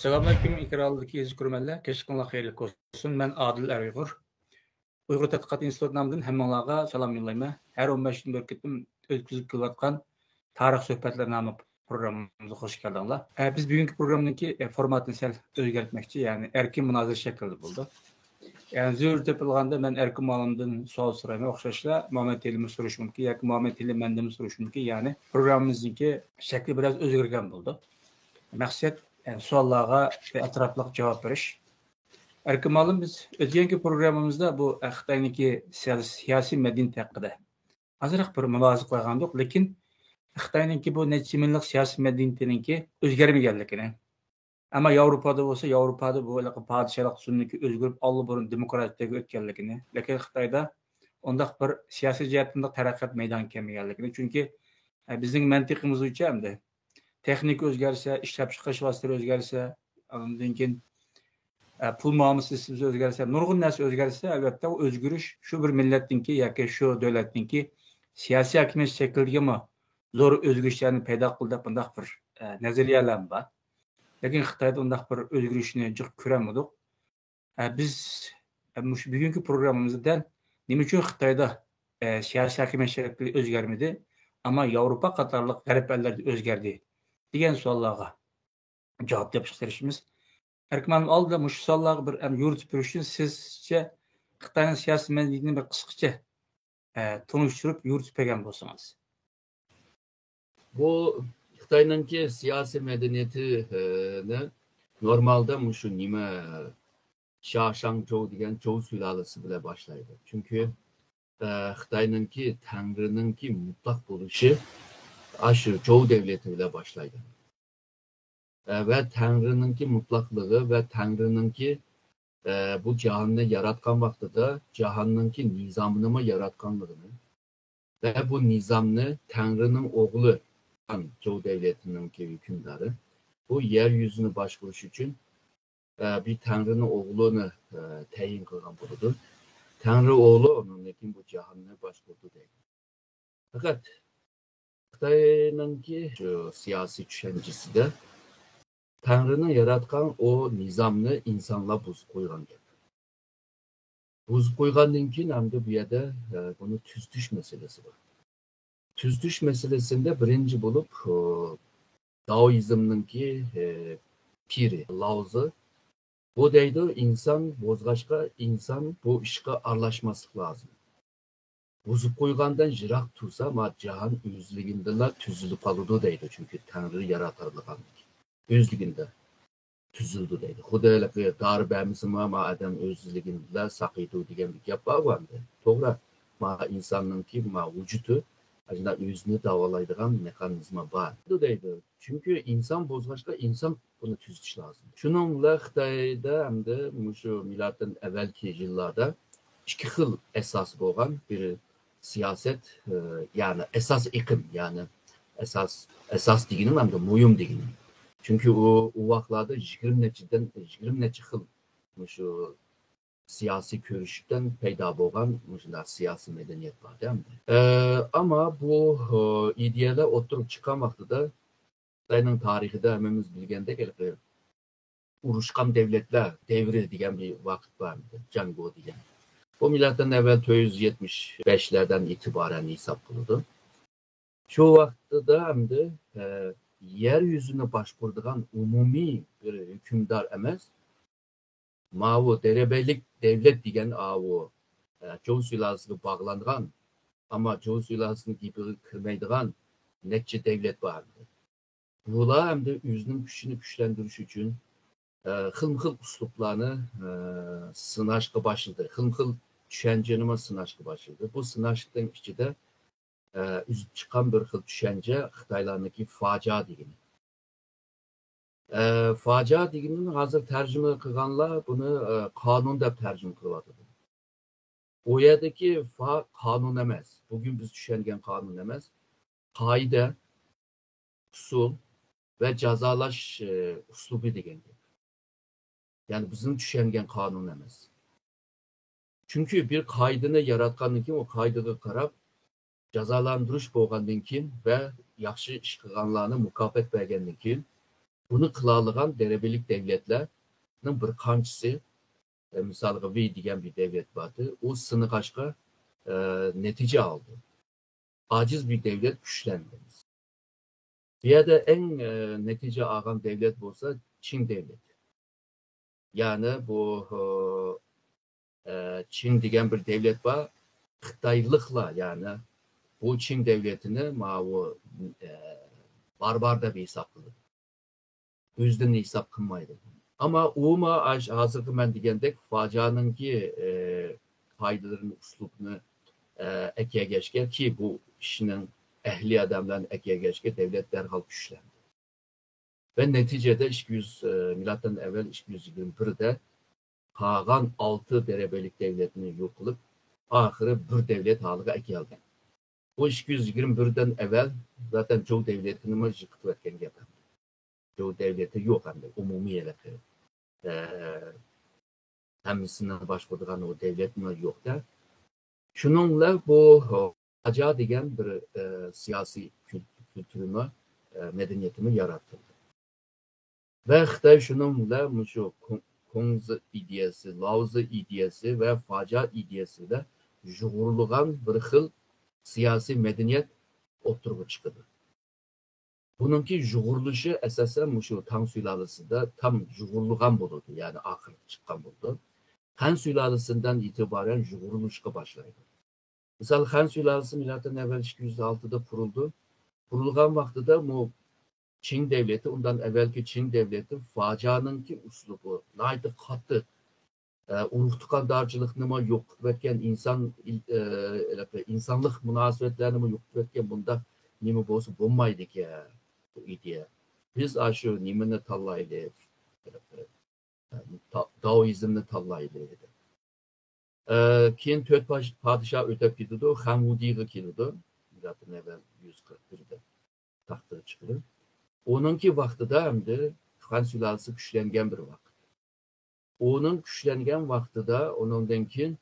Selamünaleyküm ikrarlıdaki izgürmenler. Keşkinler hayırlı olsun. Ben Adil Eruygur. Uygur Tadqiqat İnstitutu namıdan hemmelerine selam yollayma. Her 15 gün bölgetim ötküzüp kılatkan tarih sohbetleri namı programımıza hoş geldinler. Biz bugünkü programdaki formatını sel özgertmekçi, yani erkin münazır şekilde buldu. Yani zür tepilganda ben erkin malımdan sual sorayım. Okşaşla Muhammed Elim'i soruşum ki, yakın Muhammed Elim mendemi soruşum ki, yani programımızdaki şekli biraz özgürgen buldu. Maksat yani suallara etraflık cevap veriş. Erkin malum biz öteki programımızda bu Xitay'niki siyasi medeniyet hakkında azırak bir mülazı koygandık. Lakin Xitay'niki bu neçe minlik siyasi medeniyetinki özgermegenligini. Ama Avrupa'da bu padişahlık sünniki özgürüp allı burun demokratiyaga ötkenligini. Lakin Xitay'da ondaq bir siyasi cihetinde taraqqat meydan kelmegenligini. Çünkü bizning mantiqimiz bo'yicha hamda texnik o'zgarsa, ishlab chiqarish vositalari o'zgarsa, undan keyin pul muomalasasi o'zgarsa, nurg'un narsa o'zgarsa, albatta u o'zgarish shu bir millatniki yoki shu davlatniki siyosiy hokimiyat shaklidagi zo'r o'zgarishlarni paydo qildi deb bundaq bir nazariyalar bor. Lekin Xitoyda undaq bir o'zgarishni jiq ko'ramadik. Biz shu bugungi programmamizda nima uchun Xitoyda siyosiy hokimiyat shakli o'zgarmadi, ammo Yevropa qatorliq g'arb ellarda o'zgardi degan savollarga javob topishtirishimiz. Erkman'ın aldı bu suallarga bir yoritib berish uchun sizcha Xitoyning siyosiy madaniyatini bir qisqacha tunishtirib yoritib bergan bo'lsangiz. Bu Xitoyninki siyasi medeniyetini normalde şu nime Xia Shangzhou degan Zhou sülalesi bile başlaydı. Çünkü Xitoyninki Tanrı'nınki mutlak buluşu aşı Zhou devleti bile başlaydı. Ve Tanrı'nınki mutlaklığı ve Tanrı'nınki bu cihanını yaratkan vaxtıda cihanınki nizamını mı yaratkanlığını ve bu nizamını Tanrı'nın oğlu Zhou devletininki hükümdarı bu yeryüzünü başvuruş için bir Tanrı'nın oğlunu tayin kılgan buludur. Tanrı oğlu onun bu cihanını başvurdu değil. Fakat Xitayninki şu siyasi düşüncesi de Tanrı'nın yaratkan o nizamını insanla buz koygan gibi. Buz koygandan keyin hem de bu yerde bunu tüzdüş meselesi var. Tüzdüş meselesinde birinci bulup Daoizmninki piri Laozi bu deydi insan bozgaçka insan bu işe arlaşması lazım. Buzuk koygandan jirak tursa ama cihan özlüğündeler tüzülüp kalıdı deydi çünkü Tanrı yaratarlıgan özlüğünde tüzüldü deydi. Xudaylık dar bəmisi ama adam özlüğündeler sakıydı degen bir gap var. Doğru ma insanınki ma vücudu acaba özünü davalaydıgan mekanizma var. Deydi. Çünkü insan bozgaçka insan bunu tüzüş lazım. Şununla Xitayda hem de şu milattan evvelki yıllarda iki xil esas bolgan bir siyaset yani esas ikim yani esas diginim hem de muyum diginim. Çünkü o vaxtlarda 20 neçə xil şu siyasi görüşten peyda bolgan siyasi medeniyet var değil mi? Ama bu ideyalar oturup çıkamakta da Xitayning tarixida hemmemiz bilgandek uruşkan devletler devri degan bir vaqt var. Jango degan. Bu milattan evvel 475'lerden itibaren hesap bulundu. Şu vaqtda hem de yeryüzüne başvurduğun umumi bir hükümdar emas. Mavu derebelik devlet degan avu Zhou sülalesiga bağlangan ama Zhou sülalesini gibi kirmeydigan neçe devlet vardı. Bular hem de özünün güçünü güçlendiriş için xil-xil uslublarını sınaşqa başladı. Xil-xil düşüncenime sınaşqa başladı. Bu sınaşqdan içinde üzüp çıkan bir xil düşünce Xitaylarındaki facia degini. Facia deginini hazır tercüme kılganlar bunu kanun deb tercüme kılıyordu. O yerdeki kanun emas. Bugün biz düşüngen kanun emas. Kaide, usul ve cezalaş uslubu degen. Yani bizim düşüngen kanun emas. Çünkü bir kaydını yaratkandan keyin o kaydıga qarab jazalandırış bolgandan keyin ve yaxşı iş qilganlarni mukofot bergandan keyin Bunu kılalıgan derebelik devletlerinin bir kançısı, misalga V degan bir devlet vardı. O sınıqaşqa netice aldı. Aciz bir devlet güçlendi. Bir yerde en netice algan devlet olsa Çin devleti. Yani bu Çin degan bir devlet var. Xitaylıkla yani bu Çin devletini mavu barbar da bir hesap kılır. Özden hesap kılmaydı. Ama uğma hazırkı men degandek facianınki faydalarının uslubunu ekeye geçken ki bu işinin ehli adamların ekeye geçken devlet derhal güçlendi. Ve neticede 200 milattan evvel 221'de Kağan 6 derebelik devletini yok kılıp ahırı bir devlet halıga geldi. Bu 221'den evvel zaten çoğu devletini mi yıkıp etken gelen. Çoğu devleti yok hem de umumi yerleri. Hemisinden başvurduğun o devletini yok da. Şununla bu Aca degen bir siyasi kültürümü, medeniyetimi yarattı. Ve Xitay şununla şu Kongzi ideyası, Laozi ideyası ve Faca ideyası da juğurluğan bir xil siyasi medeniyet oturup çıkdı. Bununki juğurluşu esasen şu Tang sülalesinde tam juğurluğan bulundu. Yani ahır çıkan buldu. Han sülalesinden itibaren juğurluşka başladı. Misal Han sülalesi milattan evvel 206'da kuruldu. Kurulgan vakti de bu Çin devleti, ondan evvelki Çin devleti facianınki uslubu, naydı katı, uruktukan darcılık nima yok etken insanlık münasebetlerini mi yok etken bunda nima bolsa bulmaydı ki bu ideya. Biz aşı nimini tallaylı, Daoizmni tallaylı. Keyin 4 padişah ötep gidiyordu, Han Wudi'ye gidiyordu. Milattan evvel 141'de taxta çıkıyor. Onunki vaxtıda hem de Han sülalesi güçlengen bir vaqt. Onun güçlengen vaxtıda onundan keyin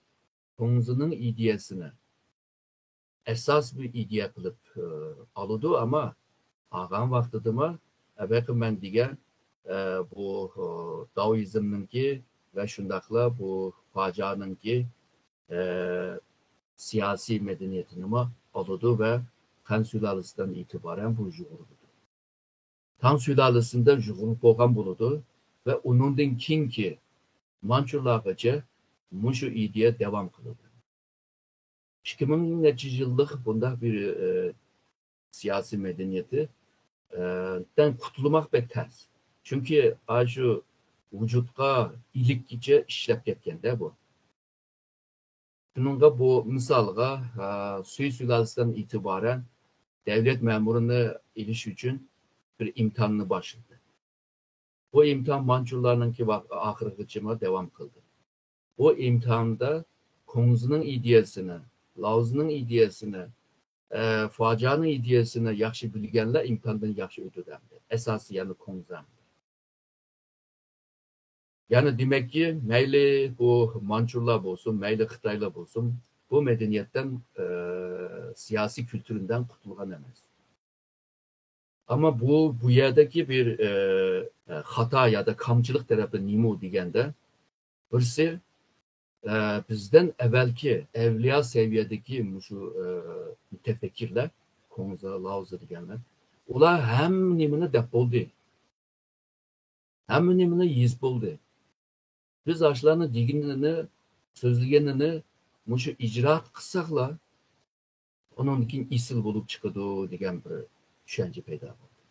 Kongzi'nin ideyasini esas bir ideya kılıp alıdı ama ağan vaxtıda mı evvelki men degan bu Daoizmninki ve şundakla bu facianınki siyasi medeniyetini mi alıdı ve Han sülalesinden itibaren bu juğurdu. Tang sülalesinde juğurup boğan buludu ve onundan kinki Mançurlargaca muşu ideya devam kıldı. 2000 yıllık bunda bir siyasi medeniyeti den kurtulmak pek ters. Çünkü şu vücudga ilikkice işlep ketken de bu. Şununla bu misalga Sui sülalesinden itibaren devlet memurunu iliş için bir imtihanını başladı. Bu imtihan Mançurlarınki ahırgıcıma devam kıldı. Bu imtihanda Kongzi'nin ideyasını, Laozi'nin ideyasını, facianın ideyasını yaxşı bilgenler imtihandan yaxşı ötüdemdi. Esası yani Kongzi'den. Yani demek ki meyli bu Mançurlar olsun, meyli Xitaylar olsun, bu medeniyetten, siyasi kültüründen kurtulgan emez. Ama bu yerdeki bir hata ya da kamçılık tarafı nimo degende birisi bizden evvelki evliya seviyedeki şu mütefekkirler, Kongzi, Laozi degenler, ular hem nimini dep oldu. Hem nimini yiz buldu. Biz aşlarını diginini, sözlegenini şu icraat kısakla onun için isil bulup çıkıdı degen bir düşünce peyda oldu.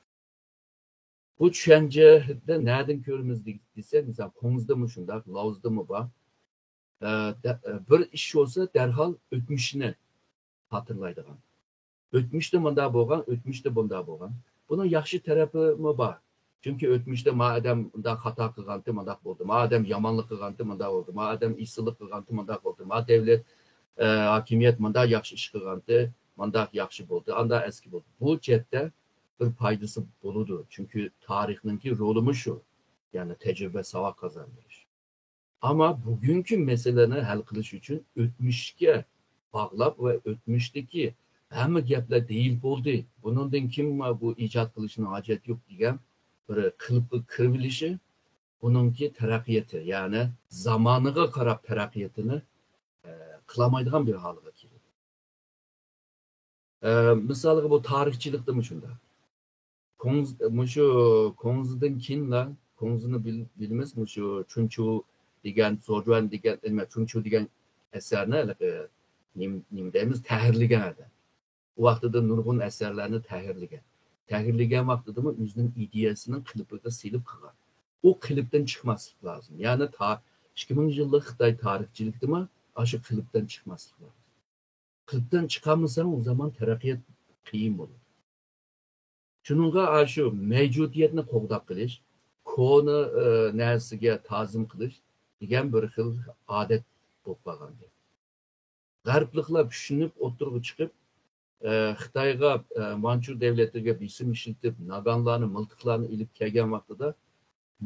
Bu düşüncede nereden görürüz dese, mesela Kongzi'de mi şundak, Laozi'de mi var? Bir iş olsa derhal ötmüşünü hatırlaydıgan. Ötmüşte mında bolgan, ötmüşte bunda bolgan. Bunun yaxşı tarafı mı var? Çünkü ötmüşte madem da hata kılgantı mındak oldu, madem yamanlık kılgantı mındak oldu, madem işsizlik kılgantı mındak oldu, madem devlet hakimiyet mında yaxşı iş kılgantı mındak yaxşı oldu, anda eski oldu. Bu cette bir paydası buludu. Çünkü tarihininki rolü şu. Yani tecrübe savak kazandırır. Ama bugünkü meselelerini hal kılış için ötmüşke bağlap ve ötmüşteki hem gepler değil oldu. Bunundan kim bu icat kılışına acet yok diyen bir kılıp kırvilişi, bununki terakkiyeti, yani zamanıga karab terakkiyetini kılamaydigan bir halıga keldi. Misalga bu tarihçilikte mi şunda? Şu Konuzdan kinla, Konuzunu bilmez mi şu Chunchu degan, Sojuan degan, Chunchu degan eserni nimdemiz tahrirlagan edi. O vaqtida nurg'un asarlarni tahrirlagan. Tahrirlagan vaqtida o'zining ideyasini klipiga silib qilgan. O klipdan chiqmaslik lozim. Ya'ni 2000 yillik Xitoy tarixchilikdimi, shu klipdan chiqmaslik lozim. Klipdan chiqamasa, o zaman taraqqiyot qiyin bo'ladi. Shuningga shu mavjudiyatni qo'g'dab qilish, ko'ni narsaga ta'zim qilish degan bir xil odat bo'lib qolgan. G'arbliklar tushunib o'tirib chiqib, Xitoyga Manchur davlatiga bisim ishlatib, naganlarni, miltiqlarni ilib kelgan vaqtida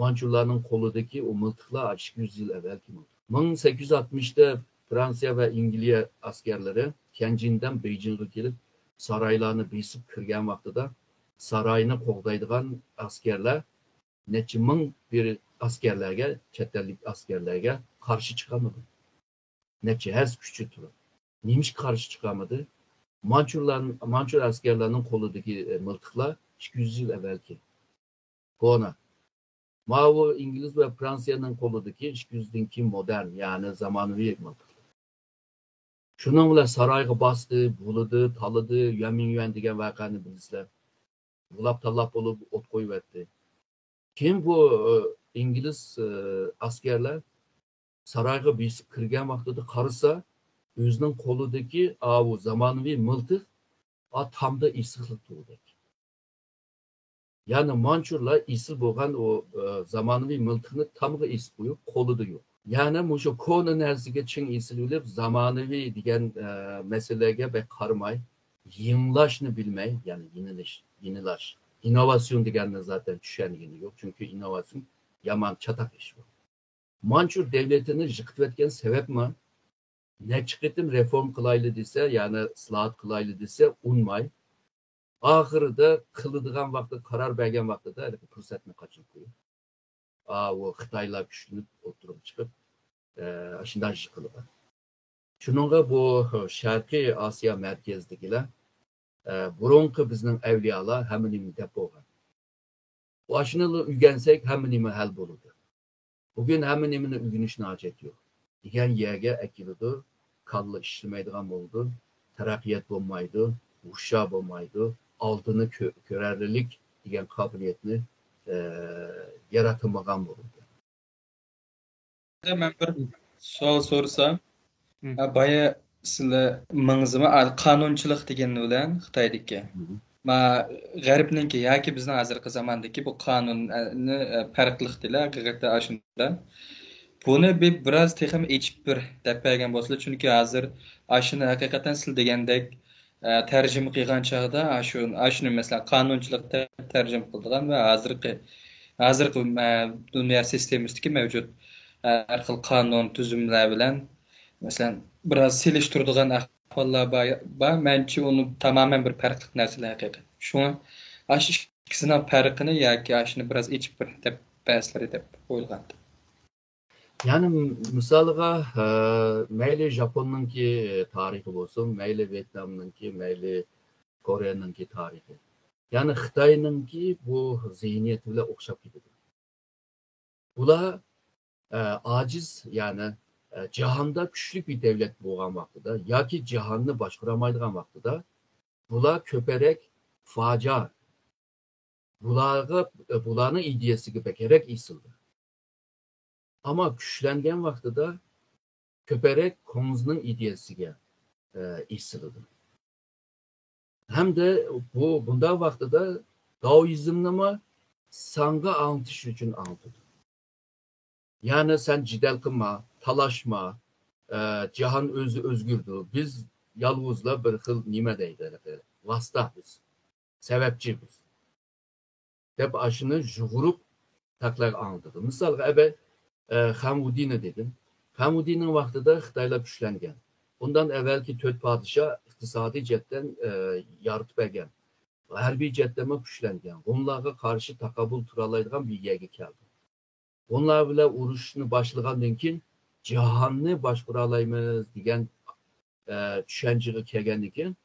Manchurlarning qo'lidagi o miltiqlar 200 yil avvalgi miltiq. 1860da Fransiya va Angliya askarlari Tianjindan Beijingga kelib, saroylarni besib kirgan vaqtida saroyni qo'g'daydigan askarlar necha ming bir askarlarga, chet ellik askarlarga qarshi chiqamadi. Necha haz kuchi turib. Nimish qarshi chiqamadi? Manchur askerlerinin qo'lidagi miltiqlar 200 yil avvalgi. Kona. Mao İngiliz ve Fransa'nın qo'lidagi 200'dan keyin modern, yani zamonaviy miltiqlar. Shuning bilan saroyga bosdi, bulidi, talidi, Yuan degan voqeani bilasizlar. Bulab tallab bo'lib o't qo'yibdi. Keyin bu İngiliz askerlar saroyga besib kirgan vaqtida qarasa, o'zining qo'lidagi o zamonaviy miltiq tamda issiqlik tug'di. Yani Manchurlar isil bo'lgan o zamonaviy miltiqni tamga isib qo'yib, qo'lida yo'q. Yani shu ko'ni narsaga ching isil bo'lib, zamonaviy degan masalaga qaramay, yengilashni bilmay, yani yenilash. İnovasyon deganni zaten tushungani yo'q, chunki innovatsion yomon chatoq ish bu. Manchur davlatini yiqitayotgan sababmi? Necha qitim reform qilayli desa, yani islohot qilayli desa, unmay. Ahirida qiladigan vaqtda, qaror bergan vaqtida fursatni qochirib qo'yib. O Xitoylar kuchlanib o'tirib chiqib, shunday ish qilgan. Shuningga bu Sharqiy Osiyo markazidagilar burunqi bizning avliyolar hamma nima deb bo'lgan. Shuni o'rgansak, hamma nima hal bo'ladi. Bugün hamma nimani o'rganishni hojati yo'q. Degan yerga akiladi, kalla ishlamaydigan bo'ldi, taraqqiyot bo'lmaydi, hushyor bo'lmaydi, oldini ko'rarlilik degan qobiliyatni yaratmagan bo'ldi. Ben bir savol so'rsam, boya sizlar mingizmi qonunchilik degan bilan Xitoydagi ma g'arbniki yoki bizning hozirgi zamondagi bu qonunni farqliqdilar haqiqatda shundan. Buni biraz texim ichib bir deb bergan bo'lsa, chunki hozir shuni haqiqatan siz degandek tarjima qilgan chog'da shuni masalan qonunchilikda tarjima qilgan va hozirgi dunyo sistemasida mavjud har xil qonun tuzumlar bilan masalan biraz selishtiradigan ahvollar bor. Menimcha uni tamamen bir farqli narsalar haqiqat. Shuni ikkisining farqini yoki shuni biraz ichib bir deb bahslari deb o'ylagandim. Yani misalga mayli Japon'unki tarihi olsun, mayli Vietnam'ınki, mayli Kore'ninki tarihi. Yani Xitoyninki bu zihniyet bile o'xshab ketadi. Bular aciz, yani cihanda kuchli bir devlet bo'lgan vaqtida yoki jihonni boshqaramaydigan vaqtida bular ko'parak fojia. Bularning ideyasiga bekerek isildi. Ama güçlengen vaqtida ko'parak Konuzning ideyasiga isildi. Hem de bunda vaqtida Daoizmni sanga anlatish uchun anlatadi. Yani sen jidal qilma, talashma, jahon o'zi o'zgirdi. Biz yolg'izlar bir xil nima deydi, vosita biz, sababchi biz. Deb ashuni jug'urib taqlaq anlatadi. Misalga Hamudini dedim. Hamudi'nin vaqtida Xitoylar kuchlangan. Bundan evvelki 4 podshoh iqtisodiy jihatdan yoritib bergan. Harbiy cəhdləmə gücləngan. Onlara qarşı taqabül turalaydigan bir yerə gəldi. Onlar bilan urushni başlagandan keyin jahonni boshqaralaymiz degan tushunchaga kelgandan keyin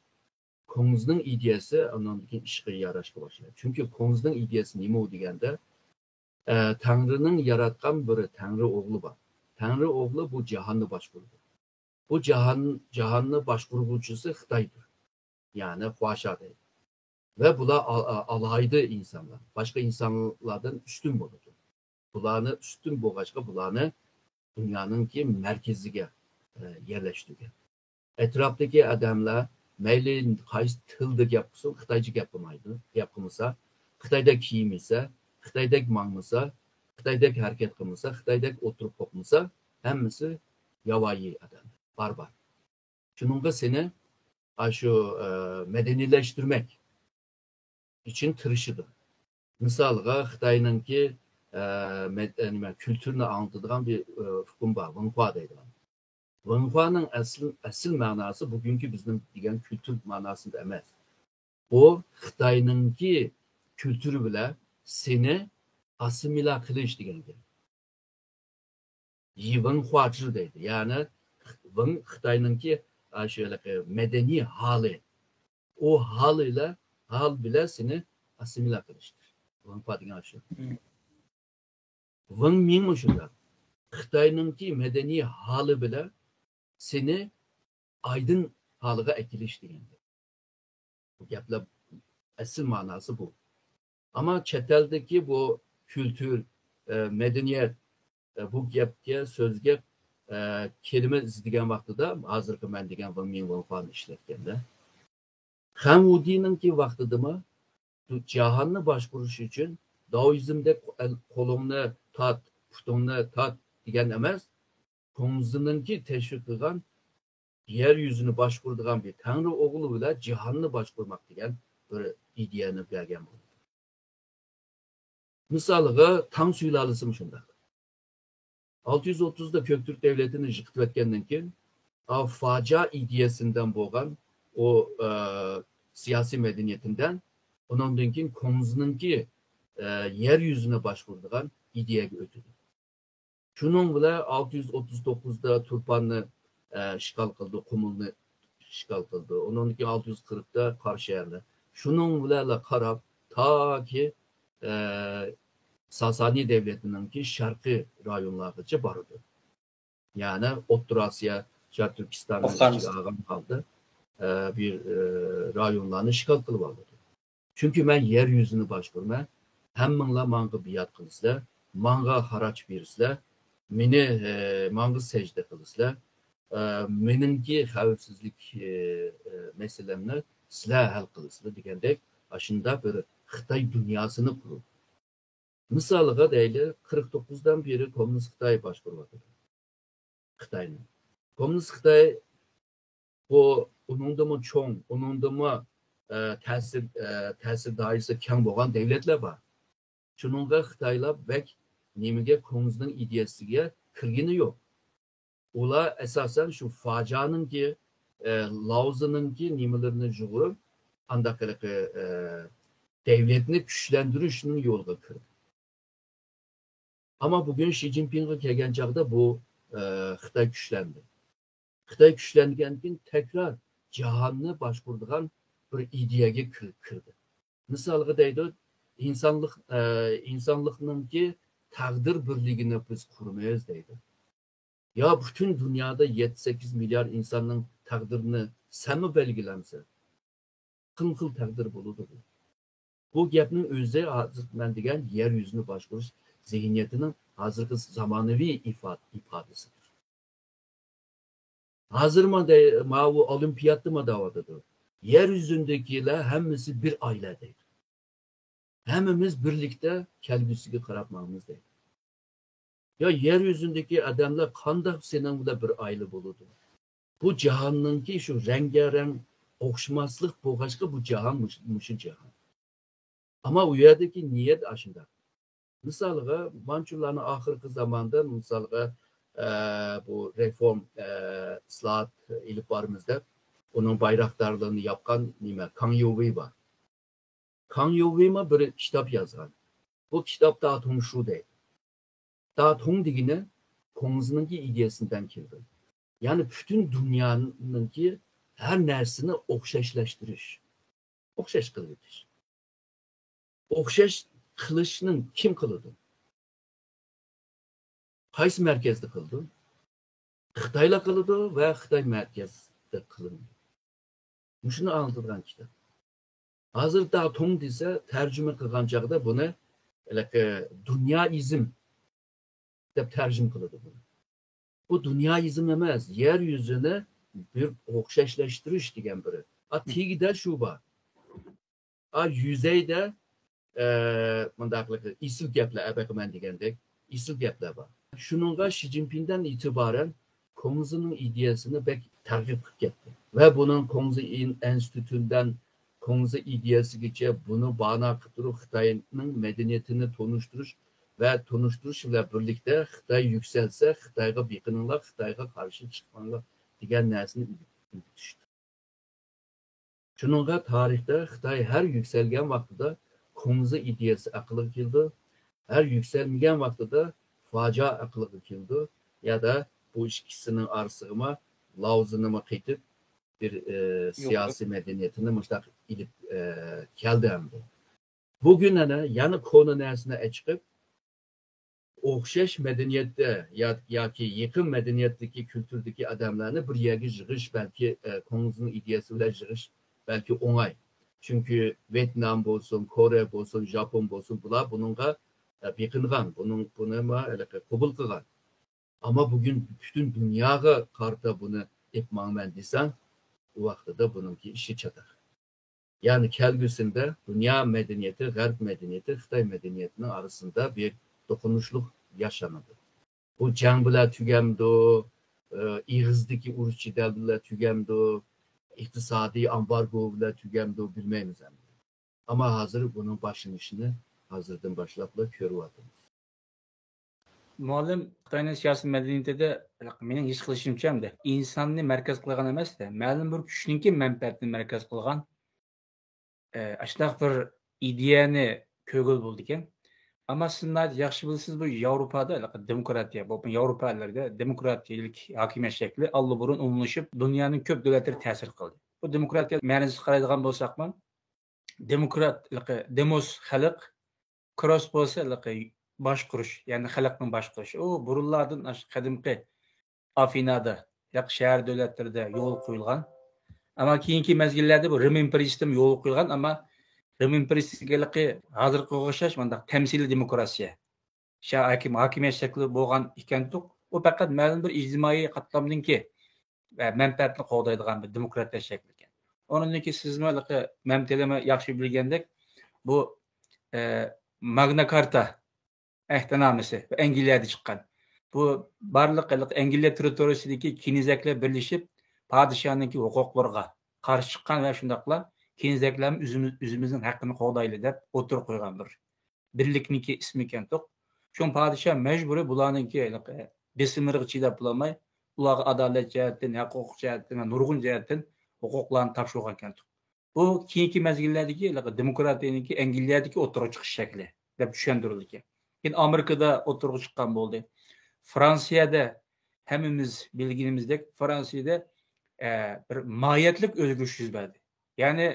Konuzning ideyasi ondan keyin ishga yarashga boshladi. Chunki Konuzning ideyasi nima u deganda Tanrı'nın yaratgan bir Tanrı oğlu var. Tanrı oğlu bu jahonni boshqaradi. Bu jahonni boshqaruvchisi Xitoydir. Yani Huaşa deydi. Ve bular alaydı insanlar. Başka insanlardan üstün buludu. Bularni üstün bo'lg'achqa bularni dunyoninki markaziga yerlashtirgan. Atrofdagi odamlar mayli qaysi tilda gap qilsa, Xitoycha gapirmaydi. Gap qilmasa, Xitoyda kiyimisa, Xitoyda mangmasa, Xitoyda harakat qilmasa, Xitoyda o'tirib qo'ymasa, hammasi yovvoyi odam, barbar. Shuningga seni shu madaniyleştirmek için tirişidir. Misalga Xitoyninki kültürünü anlatıdığan bir hukm var, Wenhua deydigan. Wenhua'nın asıl manası bugünkü bizim degan kültür manasında emas. O Xitoyninki kültürü bile seni asimila qilish degan gap. Wenhuacı deydi. Yani Xitoyninki şöyle medeni hali. O hal bile seni asimila qilishdir. Wenhua degan shu. Wang Ming mi şunda? Xitoyninki medeni hali bile seni aydın halıga ekiliş degandir. Bu gaplar asıl manası bu. Ama çeteldeki bu kültür, medeniyet, bu gapga, sözge kelime izdigan vaqtida hozirgi men degan Wang Ming Wenhua'ni ishlatganda Hamudiyninki vaqtidami jahonni boshqarish uchun Daoizmda qo'lingni tat, putingni tat degan emas, ko'ngliningki tashviq qilgan yeryüzünü boshqaradigan bir Tanrı o'g'li bilan jahonni boshqarmoq degan bir ideyani bergan bo'ldi. Misaliga Tang sulolasi shunday. 630'da Köktürk devletini yıkıp etkendan keyin facia ideyasinden bo'lgan o siyasi medeniyetinden ondan keyin Konuzninki yeryüzüne başvurduğan ideyaya ötüdü. Şunun bilan 639'da Turpan'ı işgal kıldı, Kumul'unu işgal kıldı. Ondan keyin 640'da Qarşıyar'ni. Şunun bilan qarab ta ki Sasani devletininki şarkı rayonlarıca barıdı. Yani O'rta Asya, Şark Türkistan'ın ağam kaldı. Bir rayonlarını işgal kılıp aldı. Çünkü ben yeryüzünü başvurma, hemminla manga biat kılısılar, manga haraç verisler, meni manga secde kılısılar, meninki xavfsizlik meselemni sizler hal kılısılar degandek aşında bir Xitoy dünyasını kurup. Misalga deyli 49'dan beri Komünist Xitoy boshqaryapti. Xitoyni. Komünist Xitoy bu uningdimi cho'ng, uningdimi ta'sir doirasi keng bo'lgan davlatlar bor. Shuningga Xitoylar bek nimaga Komünistning ideyasiga kirgani yo'q. Ular asosan shu fojianinki Laozininki nimalarini yug'urib, andaqalıqı devletni kuchlantirishning yo'liga kirdi. Ama bugün Xi Jinping'e kelgan çağda bu Xitoy güçlendi. Xitoy güçlendiğinden keyin tekrar jahonni boshqaradigan bir ideyaga kirdi. Misalga deydi, insonlikninki taqdir birligini biz qurmaymiz deydi. Ya bütün dünyada 7-8 milyar insanın taqdirini sen mi belgilemse? Qıl taqdir buludu bu. Bu gapning o'zi hozir men degan yeryüzünü boshqarish zihniyetinin hazırki zamanevi ifadesidir. Hazır mı de mavu olimpiyatlı mı davadıdır? Yeryüzündekiler hemimiz bir ailedir. Hemimiz birlikte kelbüsüge karapmamız değil. Ya yeryüzündeki adamlar kandak senin de bir aile buludur. Bu cihannınki şu rengarenk okşamazlık boğaçka bu cihanmışı cihan. Ama o yerdeki niyet aşında. Misalga Mançurlarning ahirgi zamanda misalga bu reform ıslahat ilip barimizda onun bayraktarlığını yapkan nime Kang Youwei var. Kang Youwei bir kitap yazgan. Bu kitap Da Tong şu deydi. Da Tong degini Kong'unki ideyasinden keldi. Yani bütün dünyanınki her nersini okşaşlaştırış. Okşaş kılış. Okşaş kılışının kim kılıdı? Qaysi merkezde kıldı? Xitayla kılıdı ve Xitay merkezde kılındı. Şunu anlatılgan kitap. Hazır Da Tong dese tercüme kılgan çağda bunu dünyaizm dep tercüme kılıdı bunu. Bu dünyaizm emez. Yeryüzüne bir okşaşlaştırış degen biri. Tigide şu var. Yüzeyde mındaqlıqı isil gepler əbəqimən degəndək, isil gepler var. Şununla Xi Jinping'den itibaren Kong'un ideyasını pek takip etti. Ve bunun Kong'un enstitüsünden Kong'un ideyası geçe bunu bana kıtırıp Xitay'ın medeniyetini tonuşturuş ve tonuşturuşla birlikte Xitay yükselse Xitay'a biqinanlar, Xitay'a karşı çıkmanlar degen nərsini düştü. Şununla tarihte Xitay her yükselgen vaxtıda Kong'un ideyası akıllı kildi. Her yükselmeyen vaxtıda facia akıllı kildi. Ya da bu ikisinin arasıma Lao'zunu qeytib bir siyasi medeniyetini müştak ilip keldi hem bu. Bugün yani konu nersine çıkıp okşaş medeniyette ya ki yakın medeniyetteki kültürdeki adamlarını bir yerge jığış belki Kong'un ideyası bile jığış belki onay. Çünkü Vietnam olsun, Kore olsun, Japon olsun bununla biqingan, bunu kabul kılgan. Ama bugün bütün dünyaya karta bunu yapmam desen, o vaxtıda bununki işi çatar. Yani kelgüsünde dünya medeniyeti, Garp medeniyeti, Xitay medeniyetinin arasında bir dokunuşluk yaşandı. Bu can bile tügemdi, İğizdeki uruş bile tügemdi, iktisadi ambargo bile tügemdi, bilmeyimiz. Ama hazır bunun başın işini hazırdan başlapla körüvatımız. Muallim Xitoyning siyosiy madaniyatida mening his qilishimcha insonni markaz qilgan emas-da, ma'lum bir kuchninki manfaatini markaz qilgan shunaqa bir ideyani ko'gil bo'ldi ekan. Ammo siz yaxshi bilasiz, bu Yevropada demokratiya, bu Yevropalarda demokratiyalik hokimiyat shakli allburun umumlashib, dunyoning ko'p davlatlariga ta'sir qildi. Bu demokratiya ma'nosini qaraydigan bo'lsakmi, demos xalq, cross bo'lsa boshqurish, ya'ni xalqning boshqurishi. U burunlardan qadimgi Afinada, shahar davlatlarida yo'l qo'yilgan. Ammo keyingi mezgillarda bu Rim imperiyasida yo'l qo'yilgan, ammo Rim imperiyasiga hozirgi o'xshash bunda temsiliy demokratiya, hokimiyat shakli bo'lgan ekan-ku, u faqat ma'lum bir ijtimoiy qatlamninki manfaatni qo'llaydigan bir demokratiya shakli ekan. Onunki sizmi mamtilama yaxshi bilgandek, bu Magna Carta ehtinamisi Angliyada chiqqan. Bu barliq Angliya territoriyasidagi kinizaklar birlashib podshohning huquqlariga qarshi chiqqan va shundaqla kinizaklar o'zimizning haqqini qo'llayli deb o'tir qo'ygan bir birlikniki ismi ekan. Shu podshoh majburiy bularningki besimiriga chidab bo'lmay, ularga adolat jihatdan, huquq jihatdan, nurg'un jihatdan huquqlarni topshirgan ekan. Bu keyingi mezgillardagi demokratiyaningki Angliyadagi o'tirib chiqish shakli deb tushuntirildi. Keyin Amerikada o'tirib chiqqan bo'ldi. Fransiyada hammamiz bilganimizdek, Fransiyada bir mohiyatlik o'zgarish yuz berdi. Ya'ni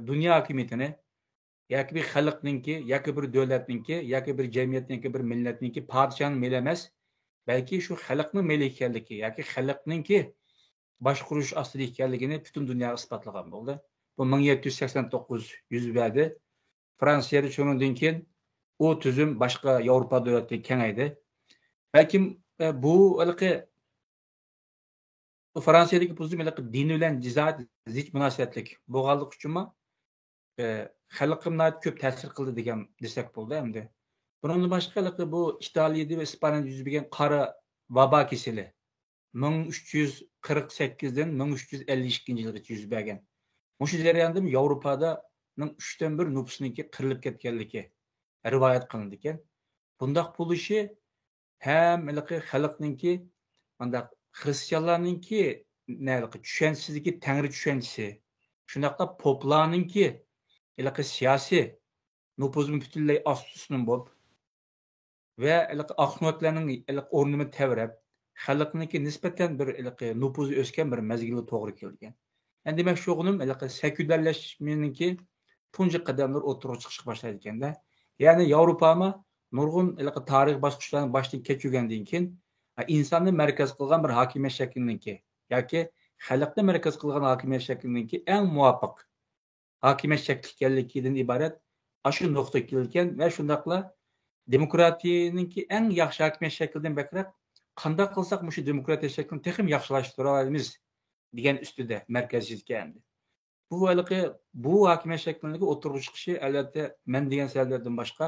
dunyo hokimiyatini yoki bir xalqninki, yoki bir davlatninki, yoki bir jamiyatninki, bir millatninki podshohning meli emas, balki shu xalqning meli ekanligi yoki xalqninki boshqurish ostida ekanligini butun dunyoga isbotlagan bo'ldi. Bu 1789 yuz berdi. Fransiyada shundan keyin o tüzüm başka Avrupa devletleri kengaydi. Belki bu Fransiyadagi tüzüm dini bilan zich munosabatlik bo'lganlik uchunmi xalqimga ko'p ta'sir qildi degan desak bo'ldi endi. Bundan boshqa bu Italiyada va Ispaniyada yuz bergan qora vabo kasali 1348 dan 1352 yilgacha yuz bergan. O'sha jarayonda Yevropada 3dan 1 nüfusniki qirilib ketganligi rivoyat qilindi ekan. Bundaq bo'lishi ham xalqninki, bundaq xristianlarninki tushunchasizligi, tangri tushunchasi, shundaqla poplarninki, siyasi nüfuzun bütünlüğü astusunun bolup ve aksumatlarının ornumu tevrep, xalqniki nispeten bir nüfuzu ösken bir mezgili toğru kelgen. Yani demek şu günüm sekülerleşmeninki tuncu qadamlar oturuğa çıkışık başlaydı ekan da. Yani Avrupa'ma nurgun tarih basqıçlarını baştan keçirgenden keyin insonni merkez qilgan bir hokimiyat shaklininki yoki xalqni merkez qilgan hokimiyat shaklininki eng muvofiq hokimiyat shakli ekanligidan iborat shu nuqtaga kelgan va shundaqla demokratiyaninki eng yaxshi hokimiyat shaklidan bakroq qanday qilsak shu demokratiya shaklini texim yaxshilashtirib olamiz degan ustida markaziyatga bu hokimiyat shaklining o'tirg'i chiqishi albatta men degan so'zlardan boshqa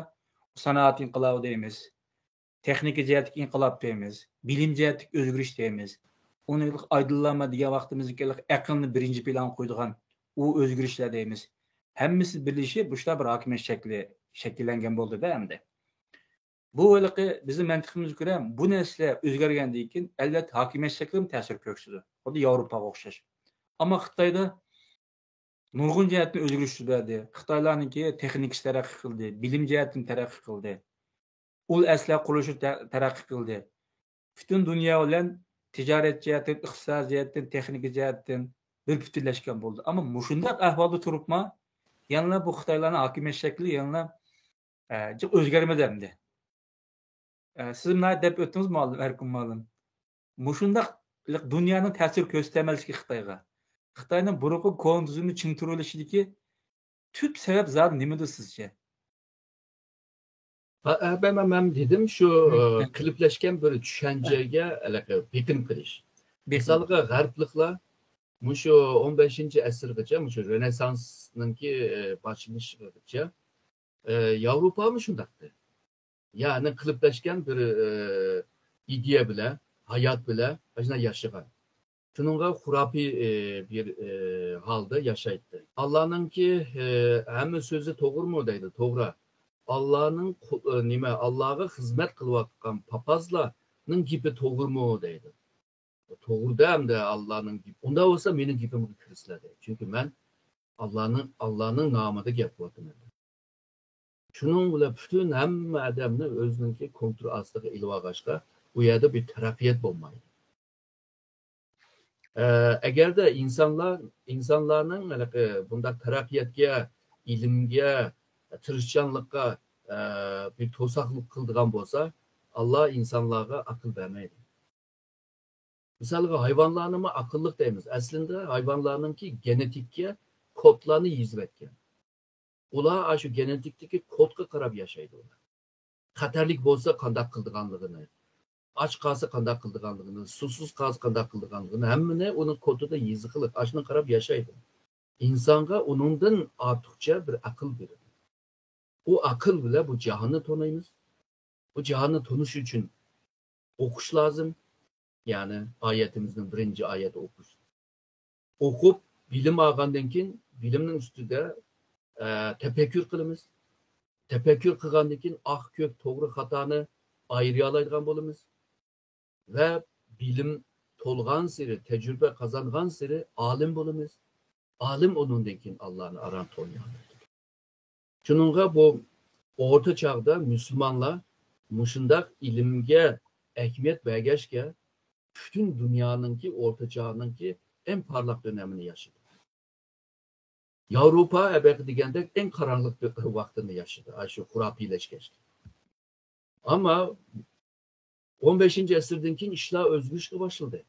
sanoat inqilobi deymiz, texnika jihatdagi inqilob deymiz, bilim jihatdagi o'zgarish deymiz. Uni oydinlama degan vaqtimizga aqlni birinchi planga qo'ydigan u o'zgarishlar deymiz. Hammasi birlashib bu bir hokimiyat shakli shakllangan bo'ldi-da endi. Bu bizim mantiqimizga ko'ra bu narsa o'zgargandan keyin albatta hokimiyat shakli ham ta'sir ko'rsatadi. Xuddi Yevropaga o'xshash. Ammo Xitoyda nurg'un jihatdan o'zgarish berdi. Xitoylarniki texnikasi taraqqiy qildi, bilim jihatdan taraqqiy qildi. Ul asla qurilishi taraqqiy qildi. Butun dunyo bilan tijorat jihatdan, iqtisod jihatdan, texnika jihatdan bir butunlashgan bo'ldi. Ammo mushundaq ahvolda turibmi, yana bu Xitoylarning hokimiyat shakli yana o'zgarmadi endi. Siz nima deb o'tdingiz ma'lum. Mushundaq dunyoning ta'sir ko'rsatmasligi Xitoyga. Xitoyning burungi kon tuzumini chingtirilishidagi tüp sebep zaten nimadir sizce? Ben dedim şu klipleşken böyle düşünceye bekim kilish. Misalga g'arbliklar şu 15. asrgacha şu Rönesansninki başlanışıgacha Yevropa mı şundaqdı? Yani klipleşken bir ideya bilan, hayat bilan başına yaşagan. Şununla hurapi bir halda yaşaydı. Allah'ınki hem sözü doğru mu deydi? Doğru. Allah'ın Allah'a hizmet kılıyotgan papazlarning gibi doğru mu deydi? Doğru da hem de Allah'ın gibi. Onda olsa benim gibimi kirisler deydi. Çünkü ben Allah'ın namıda yapıyordum. Şunun bile bütün hem adamni özününki kontrol astiga ilib olg'achqa bu yerda bir taraqqiyot bo'lmaydi. Agarda insonlarning bunday taraqqiyotga, ilmga, tirishchanlikqa bir to'saqlik qildigan bo'lsa, Alloh insonlarga aql bermaydi. Misalga hayvonlarni aqlli deymiz. Aslında hayvonlarningki genetikka kodlarni yozib etgan. Ular şu genetikteki kodga qarab yaşaydı ular. Xatarlik bo'lsa qanday qildiganligini, aç qalsa qanday qildiganligini, susuz qalsa qanday qildiganligini hammani uning kodida yozib, ashuni qarab yaşaydı. İnsonga uningdan ortiqcha bir aql berildi. O aql bilan bu jahonni tanıymiz. Bu jahonni tanish uchun o'qish lozim. Yani ayetimizin birinci ayeti okuş. Okup bilim olgandan keyin bilimning ustida tefekkür qilamiz. Tefekkür qilgandan keyin oq ko'k to'g'ri xatoni ayriy oladigan bo'lamiz. Va bilim to'lgan siri, tecrübe qozongan siri olim bo'lamiz. Olim undan keyin Allohni aran tanıyadi. Shuningga bu o'rta chaqda musulmonlar mushundaq ilmga ahamiyat bergachga bütün dünyanınki orta çağınınki en parlak dönemini yaşadı. Avrupa ebeki degende en karanlık vaktini yaşadı. Şu hurapileşkeşti. Ama 15. asırdan işler özgürlükle başladı.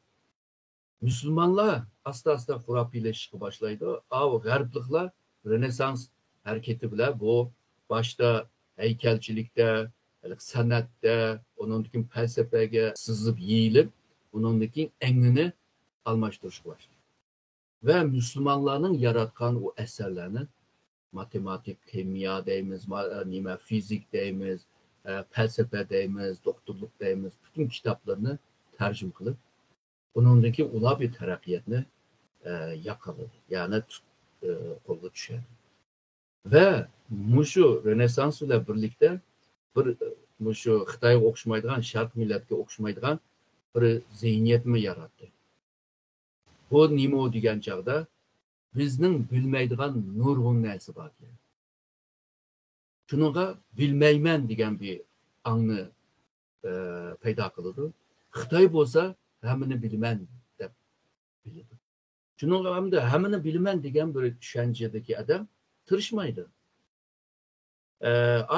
Müslümanlar asta hurapileşke başlaydı. Garblikler Rönesans hareketi bile bu başta heykelcilikte, sanatta, onundaki felsefeye sızıp yiyilip bunundaki enini almıştırışık başladı. Ve Müslümanların yaratkan o eserlerini matematik, kimya deyimiz, fizik deyimiz, felsefe deyimiz, doktorluk deyimiz, bütün kitaplarını tercüm kılıp bunundaki ula bir terakkiyatını yakaladı. Yani kolda düşerdi. Ve şu Rönesans ile birlikte şu Xitayga o'xshamaydigan, Şarq millatga o'xshamaydigan bir zihniyatni yaratdi. Bu nima degan chaqda bizning bilmaydigan nurg'un narsa bor. Şununla bilmeymen degan bir anını paydo qiladi. Xitoy bo'lsa hammani bilaman deb biladi. Şununla hamda hammani bilaman degan bir tushunchadagi odam tirishmaydi.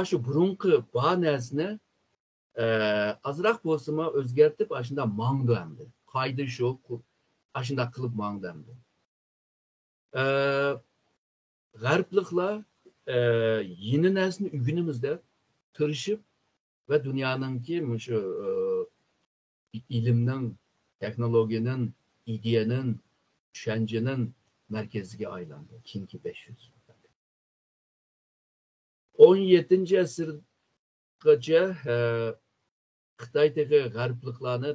Şu burunqi bor narsani azroq bo'lsa o'zgartib shunda mangdi hamda. Qoida shu, shunda qilib mangdi hamda. G'arbliklar yeni narsani o'rganimizda tirishib ve dünyanınki şu ilimnin, teknolojinin, ideyanın, düşüncenin merkezine aylandı. Kinki 500. 17. asırgacha Xitoydagi g'arbliklarni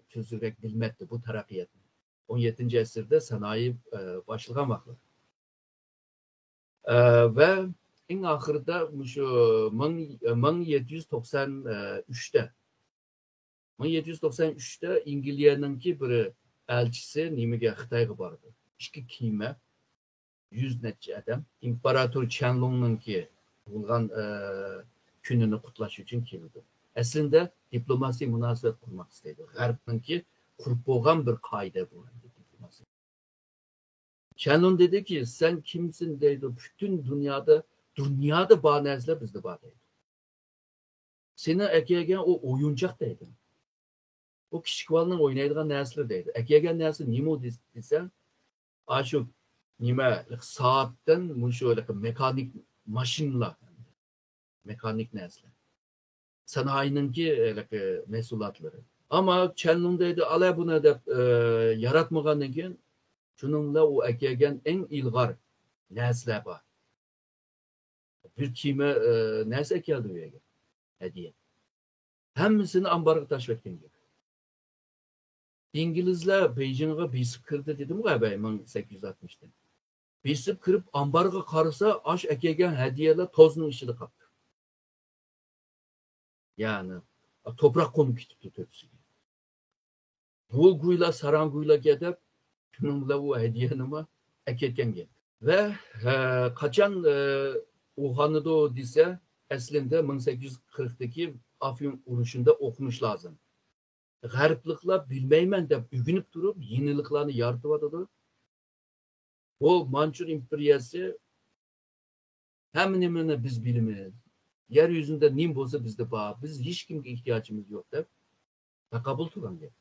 cho'zirrak bilmadi bu taraqqiyotni. 17. asırda sanayi başlagan vaqtlar. Ve en ahırda şu 1793'te İngiltere'ninki bir elçisi nimege Xitoyga bordi. İki kiyime 100 neçe adam İmparator Qianlong'ninki bulgan gününü kutlaş için keldi. Aslında diplomasi münasebet kurmak istedi. G'arbninki kurup bo'lgan bir qoida bu diplomasi. Qianlong dedi ki sen kimsin dedi. Bütün dünyada bor narsalar bizda bor deydi. Seni ekegan o oyuncak deydi. O kichik bolaning o'ynaydigan narsalar deydi. Ekegan narsa nima desa, shu nima soatdan shu mekanik mashinalar, mekanik narsalar. Sanayininki mahsulotları. Ama Qianlong deydi, ala buni deb yaratmagandan keyin şununla o ekegan en ilgar narsalar bor. Bir kiyime narsa keldi bu yerga. Hediye. Hammasini ambarga tashlab ketgan. İngilizler Beijing'e besib kirdi dedim galiba 1860'da. Besib kirib ambarga qarasa aş ekegan hediyeler tozning ichida qoldi. Yani toprak konup ketibdi tepsiga. Bu guyla saran guyla gedib şununla o hediyeni eketken geldi. Ve kaçan Uhan'da o dise aslında 1840'daki Afyon uruşunda okumuş lazım. G'arbliklar bilmeymen deb ügünüp durup yeniliklarni yaratıvadı. O Mançur imperiyası hem nimeni biz bilimiz. Yeryüzünde nim bolsa bizde bor. Biz hiç kimge ihtiyacımız yok deb takabül turan dedi.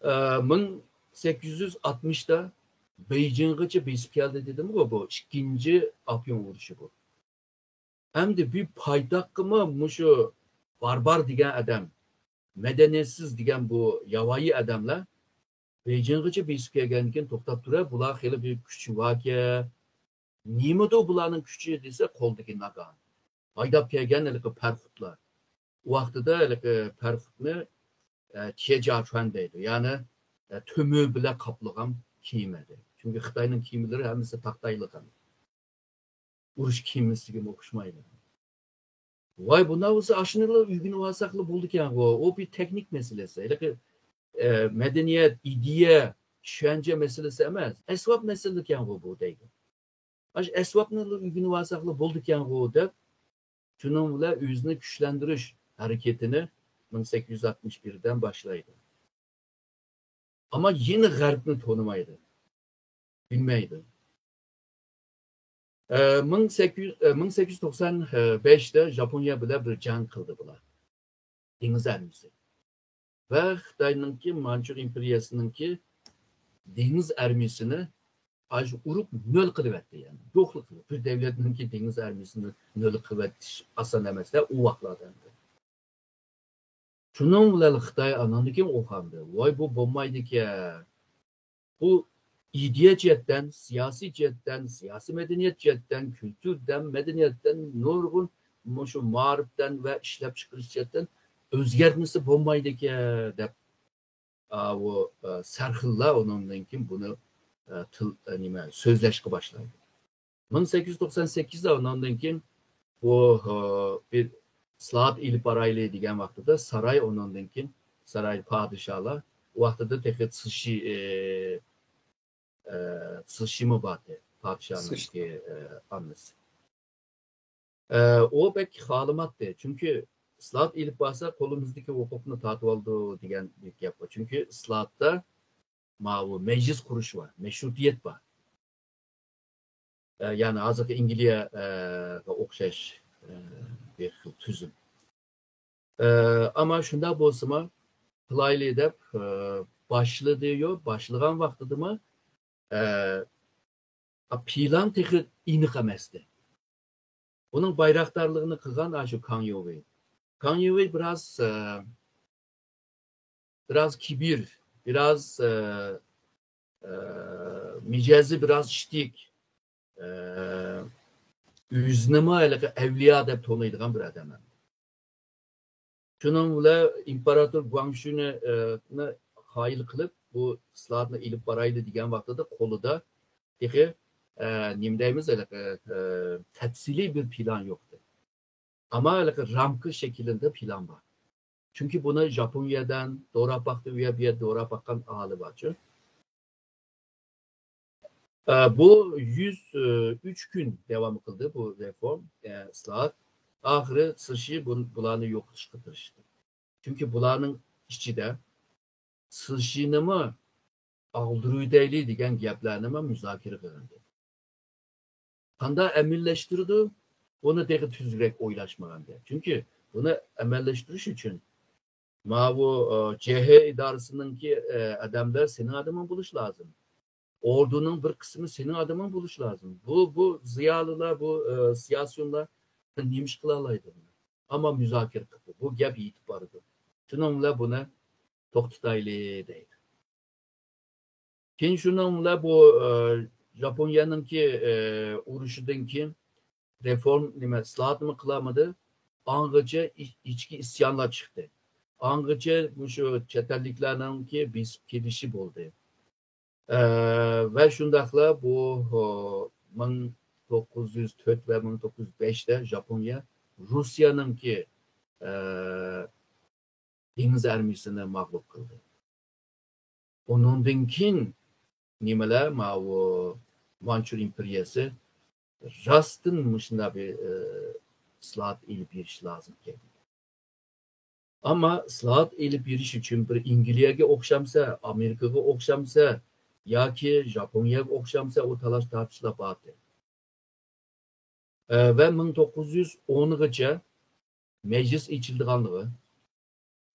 1860'da Beijing'e besib keldi dedim bu ikinci Afyon uruşu bu. Hem de bir paydakkımı şu barbar degan adam, medeniyetsiz degan bu yavayi adamlar Beijing'e besib kelgandan keyin to'xtab turib, bular hali bir kuchi borki, nimada bularning kuchi desa qo'ldagi nagan. Haydab kelgan parxutlar. O vaqtida parxutni Tiejachuan deydi. Yani tömü bile kaplagan kiyim edi. Çünkü Xitoyning kiyimleri hemisi taktaylıgan. Uruş kiymesi gibi okuşmaydı. Vay bunlar olsa aşınırlı uygun vasaklı bulduk yani o bir teknik meselesi. Medeniyet, ideya, düşünce meselesi emez. Esvap meselesi yani bu deydi. Esvaplarla uygun vasaklı bulduk yani o da şununla yüzünü güçlendiriş hareketini 1861'den başlaydı. Ama yine G'arbni tanımaydı. Bilmeydi. 1895'te Japonya bile bir can kıldı bular. Deniz ermisi. Ve Xitoyninki Mançur imperiyasınınki deniz ermisini urup nöl kılıverdi yani. Yokluk kılıp. Bir devletninki deniz ermisini nöl kılıverdi. Asan emesler o vaklardan. Şunun bilen Xitoy anandikin okandı. Vay bu bombaydı ki bu ideya cihetten, siyasi cihetten, siyasi medeniyet cihetten, kültürden, medeniyetten, nurgun, şu mariften ve işlep çıkış cihetten özgertmesi bombaydı ki dep o serhilla onundan kim bunu sözleşki başlaydı. 1898'de onundan kim o bir Slaat ilip arayla degan vaqtida saray onundan keyin saray padişahlar o vaqtida tehi Tsushima bor padişahning annisi. O pek halımattı. Çünkü ıslahat ilip basa kolumuzdaki hukukunu tatip oldu diyen bir yapı. Çünkü ıslahatta meclis kuruşu var, meşrutiyet var. Yani azıcık İngilizce okşaş bir tüzüm. Ama şunda bolsama Pılaylı edip başlı diyor, başlıgan vaxtıdı mı plan tekrar inik emesti. Onun bayraktarlığını kılgan şu Kanye West. Kanye West biraz kibir, biraz micezi biraz ştik. Yüzneme evliya dep tonuyduğun bir adam. Şunun bile İmparator Guangxu'nu hayıl kılıp bu ıslahatını ilip baraydı diyen vaxtıda kolu da peki nimdeyimiz tepsili bir plan yoktu. Ama ramkı şeklinde plan var. Çünkü bunu Japonya'dan doğru baktı veya bir doğru bakan hali var. Bu 103 gün devam kıldı bu reform, ıslahat. Ahırı sışı bulanı yok çıkartmıştı. Çünkü bulanın içinde sışını mı aldırığı değil diyen gaplarını mı müzakere kılındı. Kanda emirleştirdi, bunu tek tüzürek oylaşmagandı. Çünkü bunu emirleştiriş için bu CH idaresinin ki adamlar senin adamın buluş lazım. Ordunun bir kısmı senin adamın buluş lazım. Bu ziyalılar, bu siyasyonlar neymiş kılalaydı. Ama müzakere kıldı. Bu gap itibarıdır. Şununla buna toktaylı değil. Kin şununla bu Japonya'nın ki uğraşıdın ki reform ıslahatımı kılamadı. Angıca içki isyanlar çıktı. Angıca şu çetelliklerinin ki biz girişi oldu. Ve şundakla bu 1904 ve 1905'te Japonya Rusya'nın ki deniz armisini mağlup kıldı. Onundan kin nimeler Mançur İmperiyası rastınmışında bir ıslahat ili bir iş lazım ki. Ama ıslahat ili bir iş için bir İngilizce'ye okşamsa, Amerika'ya okşamsa, ya ki Japonya'ya okşamsa o talaş tartışla batı. Ve 1910'lıca meclis içildiğanlığı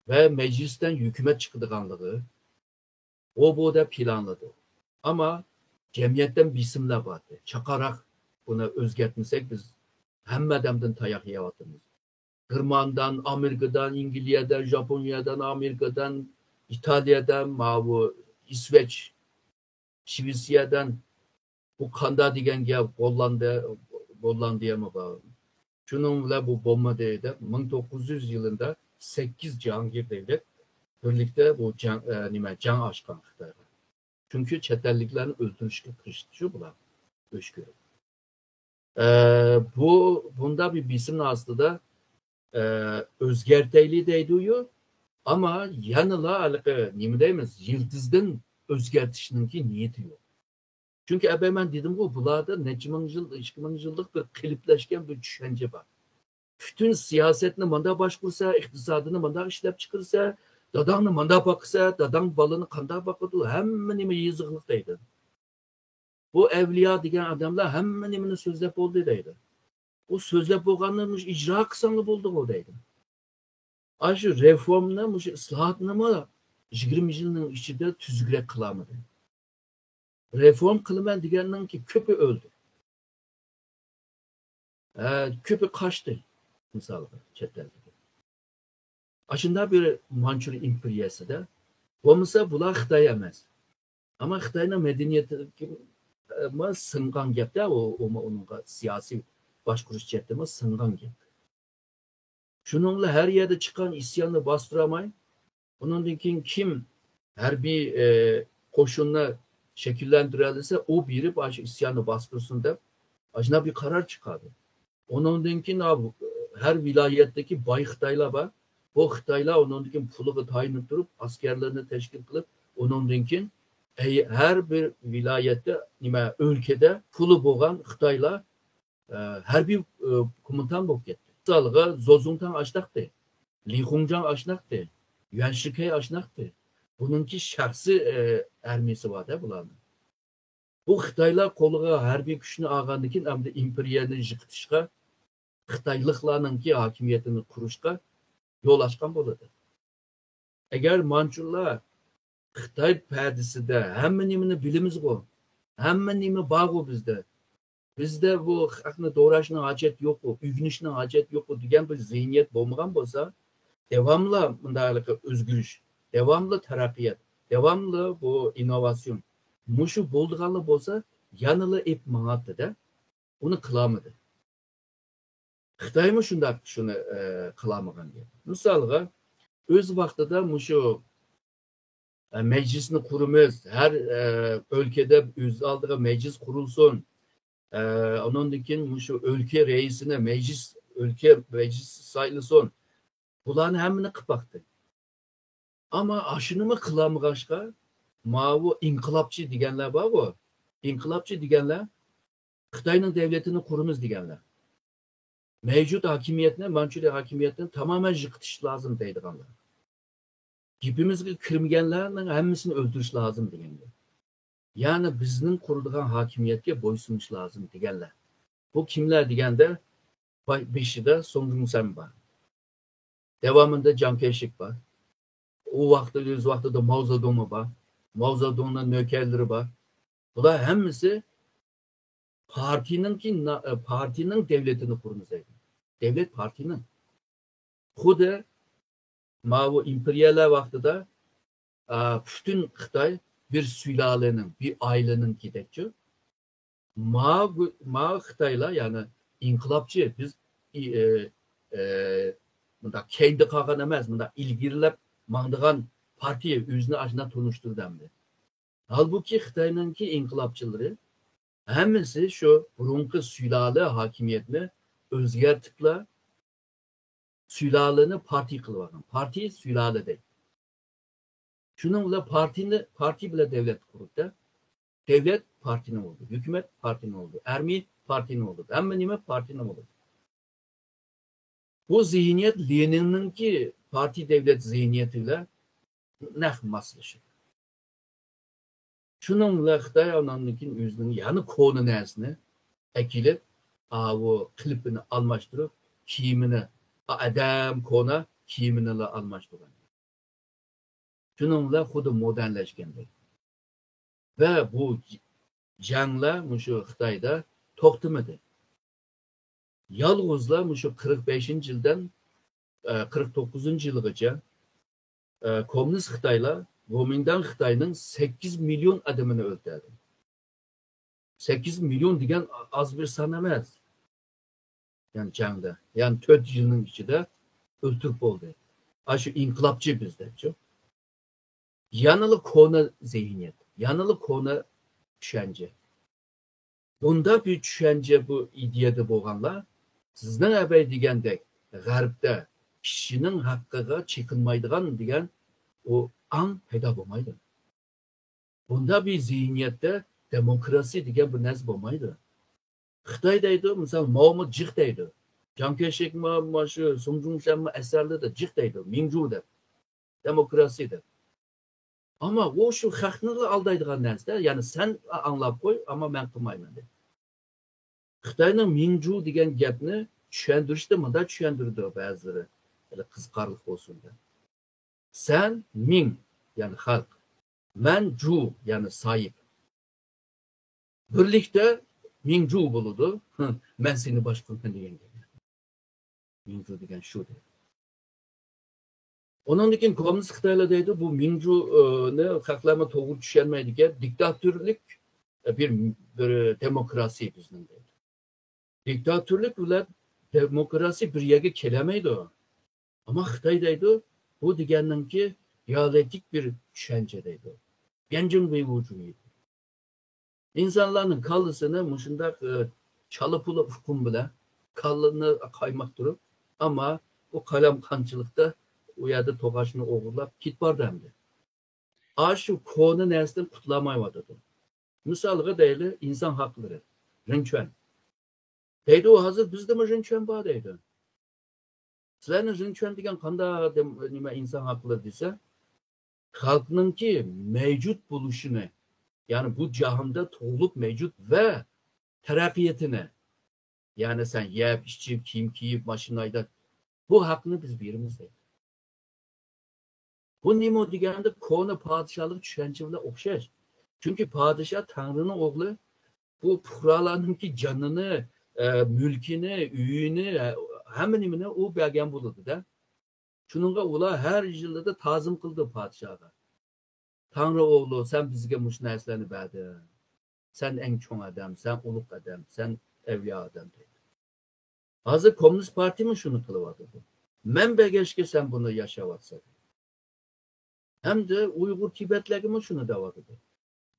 ve meclisten hükümet çıkıdığanlığı o bu da planladı. Ama cemiyetten bisimle batı. Çakarak bunu özgertmesek biz hem adamdan tayak yavatımız. Kırman'dan, Amerika'dan, İngilizce'den, Japonya'dan, Amerika'dan, İtalya'dan, bu İsveç, Şivisya'dan bu kanda diyen ya Hollanda'ya mı bağlı? Şununla bu bomba değdi. 1900 yılında 8 Cihangir devlet birlikte bu can aşkan Xitayga. Çünkü çetelliklerin öldürüşü kırıştı bular. Öşkürü. Bunda bir bisim aslında özgerteyli deydiyor ama yanıla alakalı nimdeyimiz yıldızdan özgertişininki niyeti yok. Çünkü ben dedim bularda necmin yıllık bir klipleşken bir düşünce var. Bütün siyasetini manda başkursa, iktisadını manda işlep çıkırsa, dadağını manda baksa, dadağın balını kanda bakıdı, hemen yazıklıktaydı. Bu evliya diyen adamlar hemen sözlep oldu deydi. O sözlep olganlarmış icra kısanlı bulduk o deydi. Aşı reformla, ıslahatla mı 20 yılın içinde tüzgürek kılamadı. Reform kılmen diyenin ki köpü öldü. Köpü kaçtı. Misal çetlerde. Aşında bir Mançur İmperiyası da olmasa bular Xitay emez. Ama Xitay'ın medeniyeti sıngan gepte onun siyasi başkuruş çektimi sıngan gep. Şununla her yerde çıkan isyanı bastıramayın. Onunkin kim her bir koşuluna şekillendirilirse o biri başı isyanı bastırsın da aşına bir karar çıkardı. Onunkin her vilayetteki bay Xitaylar var. Bu Xitaylar onunkin pulu tayin durup askerlerini teşkil kılıp onunkin her bir vilayette ülkede pulu boğan Xitaylar harbiy komutan bo'lib ketdi. Misalga Zozungtan aşnaktı, Li Hongjan aşnaktı, Yuan Shikai aşnaktı. Bununki şahsi ermisi var da bularning. Bu Xitoylar qo'liga harbiy kuchni olgandan keyin hamda imperiyani yiqitishga, Xitoyliklarningki hokimiyatini qurishga yo'l ochgan bo'ladi. Agar Manchurlar Xitoy pardasida hamma nimani bilamiz-ku, hamma nima bor bizda. Bizda bu haqni to'g'rashning hojati yo'q-ku, uyg'unishning hojati yo'q-ku degan bir zihniyat bo'lmagan bo'lsa, devamlı bunday o'zgarish, devamlı taraqqiyot, devamlı bu innovatsion. Muşu bo'ldiganlar bo'lsa, yanıla ep mağatdı, uni qilolmadi. Xitoymi shunday shuni qilolmagan edi. Misolga o'z vaqtida mushu meclisni quramiz, her ülkede o'z oldiga meclis qurilsin. Ondan keyin mushu ülke reisine ülke meclis sayılsın. Bularni hammani qilib baqdi. Ama aşınımı qilolmag'achqa mavu inqilobchi deganlar bor-ku. Inqilobchi deganlar Xitoyning davlatini quramiz deganlar. Mevcut hakimiyetni, Manchuriya hakimiyetini tamamen yiqitish lozim deydiganlar. Gipimizga kirmaganlarning hammasini o'ldirish lozim deganlar. Yani bizning quradigan hakimiyetga bo'ysunish lozim deganlar. Bu kimlar deganda beshida Song Jun-san bor. Devamında Chiang Kai-shek bor. O vaqtda o'z vaqtida Mao Zedong bor. Mao Zedong'un nökerleri var. Bular hammasi partinin devletini kurmuş edi. Devlet partinin. Xuddi Mao imperiyalar vaqtida bütün Xitoy bir sülalenin, bir ailenin gidekçi. Mao Xitoylar yani inqilobchi biz bunda kendi qolgan emas, bunda ilgirilab mangdigan partiya o'zini ashuna tunishtirdi. Halbuki Xitoyningki inqilobchilari hammasi shu burunqi sülale hakimiyetini o'zgartirib sülaleni parti qilib olgan. Parti sülale deydi. Şunun bilan parti bilan devlet qurdi. Devlet partinin oldu. Hükümet partinin oldu. Armiya partinin oldu. Hamma nima partinin oldu. Bu zihniyet Lenin'ninki parti devlet zihniyetiyle naq moslashadi. Şunun bilan Xitoy onamnikin o'zining yani konu narsini akilib, o klipini almashtirib, kiyimini adam kona kiyimini almashtirgan. Şunun bilan xuddi modernlashganda. Ve bu janglar mushu Xitoyda to'xtamadi. Yalğızla mushu 45 yildan 49 yilgacha komünist Xitoylar Gomindan Xitoyning 8 milyon adamını öldürdü. 8 milyon degan az bir san emas. Yani jangda. Yani 4 yılning ichida o'ltirib bo'ldi. Shu inqilobchi bizda-chi. Yanılı konu zihniyet, yanılı konu düşünce. Bunda bir düşünce bu ideyada bo'lganlar sizning abay degandek g'arbda kishinin haqqiga chekinmaydigan degan o an paydo bo'lmaydi. Bunda bir zihniyatda demokrasi degan bir narsa bo'lmaydi. Xitoy deydi, misol Mao jiq deydi. Chiang Kai-shek shu Song Jun-san asarlarida jiq deydi, Mingzhu deb. Demokrasi deb. Ama o şu xalqni aldaydigan narsa, yani sen anlab qo'y, ama men qilmayman dedi. Xitoyning Mingzhu degan gapni tushuntirishda munda tushuntirdi ba'zilari. Qiziqarli bo'lsin deb. Sen Ming yani xalq, men Zhu yani sahip. Birlikte Mingzhu bo'ladi. Men seni boshqarman degan gap. Mingzhu degan shu dedi. Onun için komünist Xitoylar deydi, bu Mingzhu'ni xalqlarga to'g'ri tushunmaydigan diktatörlük bir demokrasi bizning deydi. Diktatörlük bilan demokrasi bir yerga kelamaydi. Ama Xitoy deydi, bu deganninki diyalektik bir tushuncha deydi. Yanjin ve vücudu. İnsanların kalısını muşundaq çalıpılı hukm bilan kallını qaymaq turib, ama bu kalam qanchilikda u yerda to'g'ashni o'g'irlab ketib bordi hamda. Shu konu narsadan qutulamayotdi. Misolga deyli inson haqlari, rinchuan. Deydi o hazır bizde mi rinçön var deydi. Sizlerin rinçön degen kanda nime insan hakları dese, halkınınki mevcut buluşunu, yani bu cahanda toğluk mevcut ve terakkiyetine, yani sen yiyip, içip, kiyim giyip, maşinayda, bu hakkını biz birimizdeyiz. Bu nimo degende konu padişahlık düşünceyle okşar. Çünkü padişah Tanrı'nın oğlu bu puhralarınki canını, mülkini, üyünü, hemen nimine o belgen bulurdu da. Şununla ula her yılda da tazım kıldı padişaha. Tanrı oğlu sen bizge muş nerslerini verdin. Sen en çoğun adam, sen uluk adam, sen evliya adam dedi. Hazır Komünist Parti mi şunu kılıvadı? Men begeşke sen bunu yaşavatsa. Hem de Uygur Tibetleri mi şunu davadı?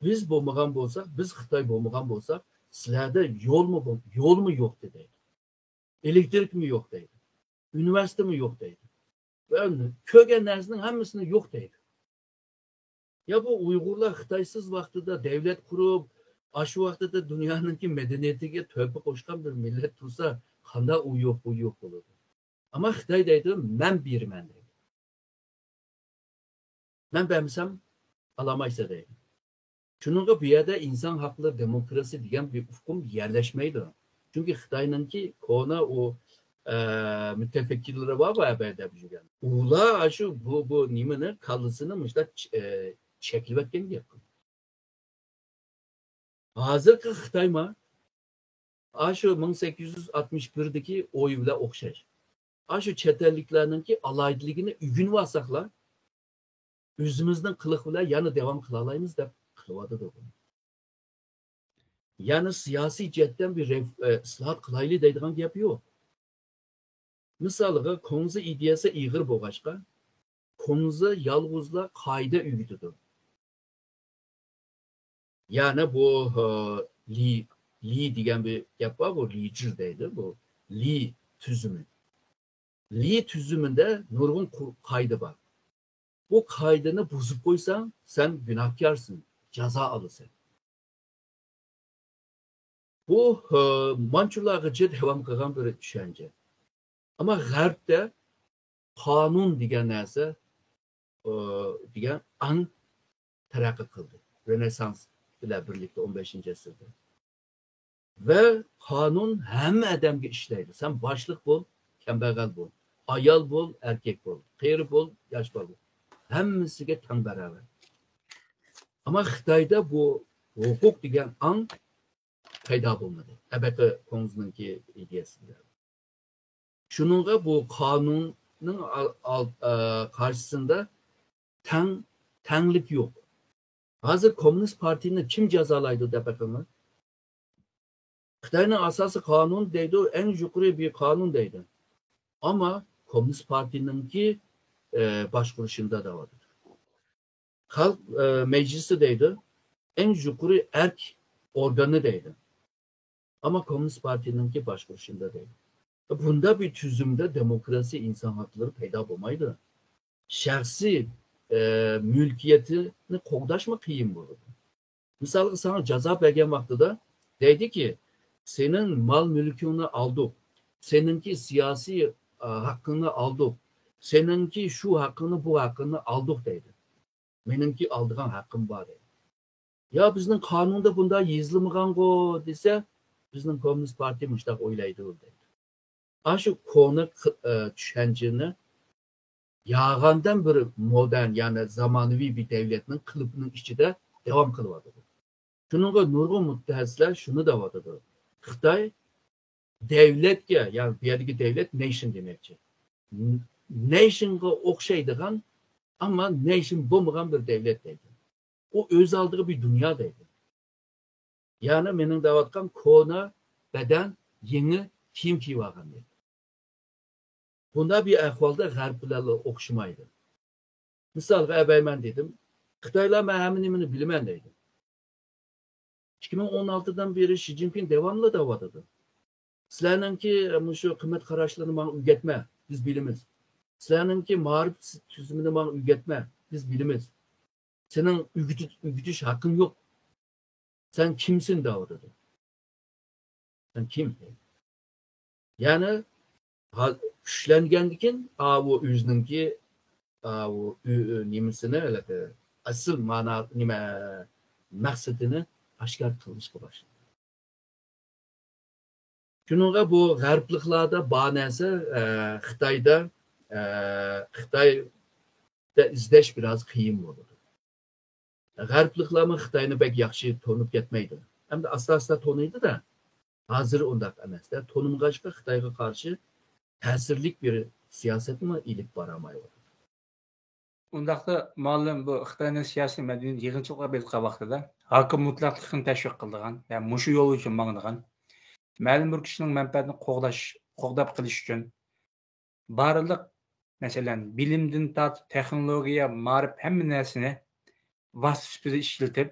Biz bulmagan bolsak, biz Xitay bulmagan bolsak, sizlerde yol mu yok dedi. Elektrik mi yok dedi. Üniversite mi yok dedi. Böyle kögen nersinin hemmisinin yok dedi. Ya bu Uygurlar Xitaysız vaxtıda devlet kurup, aşı vaxtıda dünyanınki medeniyetiga töpe koşkan bir millet tursa, kanda u yok olurdu. Ama Xitay deydi, men birmen deydi. Men beğensem alamaysa deydi. Şununla bir yerde insan hakları, demokrasi diyen bir ufkum yerleşmeydi. Çünkü Xitay'ınki kona o mütefekkirleri var bayağı berde bir şey. Ula aşı bu nimene kalısını mışda çekilvekken yapın. Hazır ki Xitay mı? Aşı 1861'deki oy bile okşar. Aşı çetelliklerinki alaydılığını ügün vasakla üzümüzden kılık bile yanı devam kılalayımız da kılıvadı da bunu. Yani siyasi cidden bir ıslahat kılaylı deydiğin yapıyor. Misalıga konusu ideyası iğir boğaşka, konusu yalğızla kayda ügüdüdür. Yani bu Li diyen bir yap var, bu Li'cir deydi, bu Li tüzümü. Li tüzümünde nurgun kaydı var. Bu kaydını bozup koysan sen günahkarsın, ceza alırsın. Bu Mançurlarca devam kılan bir düşünce. Ama G'arb'de kanun diyen neyse diyen an terakki kıldı. Rönesans ile birlikte 15. asırda. Ve kanun hem adamga işleydi. Sen başlık bol, kembegal bol. Ayal bol, erkek bol. Kıyır bol, yaş bol. Hemmisiga tang beraber. Ama Xitayda bu hukuk diyen an payda bulmadı. Elbette konumuzunki ideyasında. Şununla bu kanunun karşısında tanglık yok. Hazır Komünist Parti'ni kim cezalaydı da bakımı? Xitay'ın asası kanun deydi, en yukarı bir kanun deydi. Ama Komünist Parti'ninki başvuruşunda da vardır. Halk meclisi deydi, en yukarı erk organı deydi. Ama Komünist Parti'ninki başvuruşunda deydi. Bunda bir tüzümde demokrasi, insan hakları peyda olmaydı. Şahsi mülkiyetini koğdaşma kıyım burada. Mesela sana ceza belgen vaxtıda dedi ki senin mal mülkünü aldık. Seninki siyasi hakkını aldık. Seninki şu hakkını bu hakkını aldık dedi. Benimki aldığın hakkım var dedi. Ya bizden kanunda bunda yazılı mı go dese bizden Komünist Parti müştak oylaydı dedi. Aşı konu düşünceni yağandan bir modern yani zamanıvi bir devletin kılıbının içinde devam kılıvadı. Şununla nurgun müttehesler şunu da vadıdır. Xitay devletke yani bir yerdeki devlet nation demekçi. Nation'a okşaydıgan ama nation bulmayan bir devlet deydi. O öz aldığı bir dünya deydi. Yani benim davatkan kona beden yeni kim ki vagan deydi. Bunda bir ahvalda G'arblarla okşamaydı. Misal evvel dedim. Xitaylar ben hemen bilmem deydi. 2016'dan beri Xi Jinping devamlı davadadır. Sizlerinki şu kıymet karaşlarını bana ügetme, biz bilimiz. Sizlerinki marif tüzümünü bana ügetme, biz bilimiz. Senin ügütüş hakkın yok. Sen kimsin davadadır? Sen kim? Yani güçlengendikin o özününki o nimesini öyle asıl mana nime maksadını aşkar kılışka başladı. Şununla bu garplıklarda bağnası Xitay'da izleş biraz kıyım olur. Garplıklarımı Xitay'ını pek yakşı tonup yetmeydi. Hem de asla tonuydu da hazır ondak emas. Tonumgaçka Xitay'a karşı tesirlik bir siyaset mi ilip baramaydı. Undaqda ma'lum bu Xitoyning siyosiy madaniyat yig'inchiqlar bezqa vaqtida hokim mutlaqlikni tashviq qildigan, ya'ni mushu yo'l uchun mangdigan, ma'lum bir kishining manfaatini qo'g'dab qilish uchun barliq masalan bilimdan tortib texnologiya, ma'rif hamma narsani vosita sifatida ishlatib,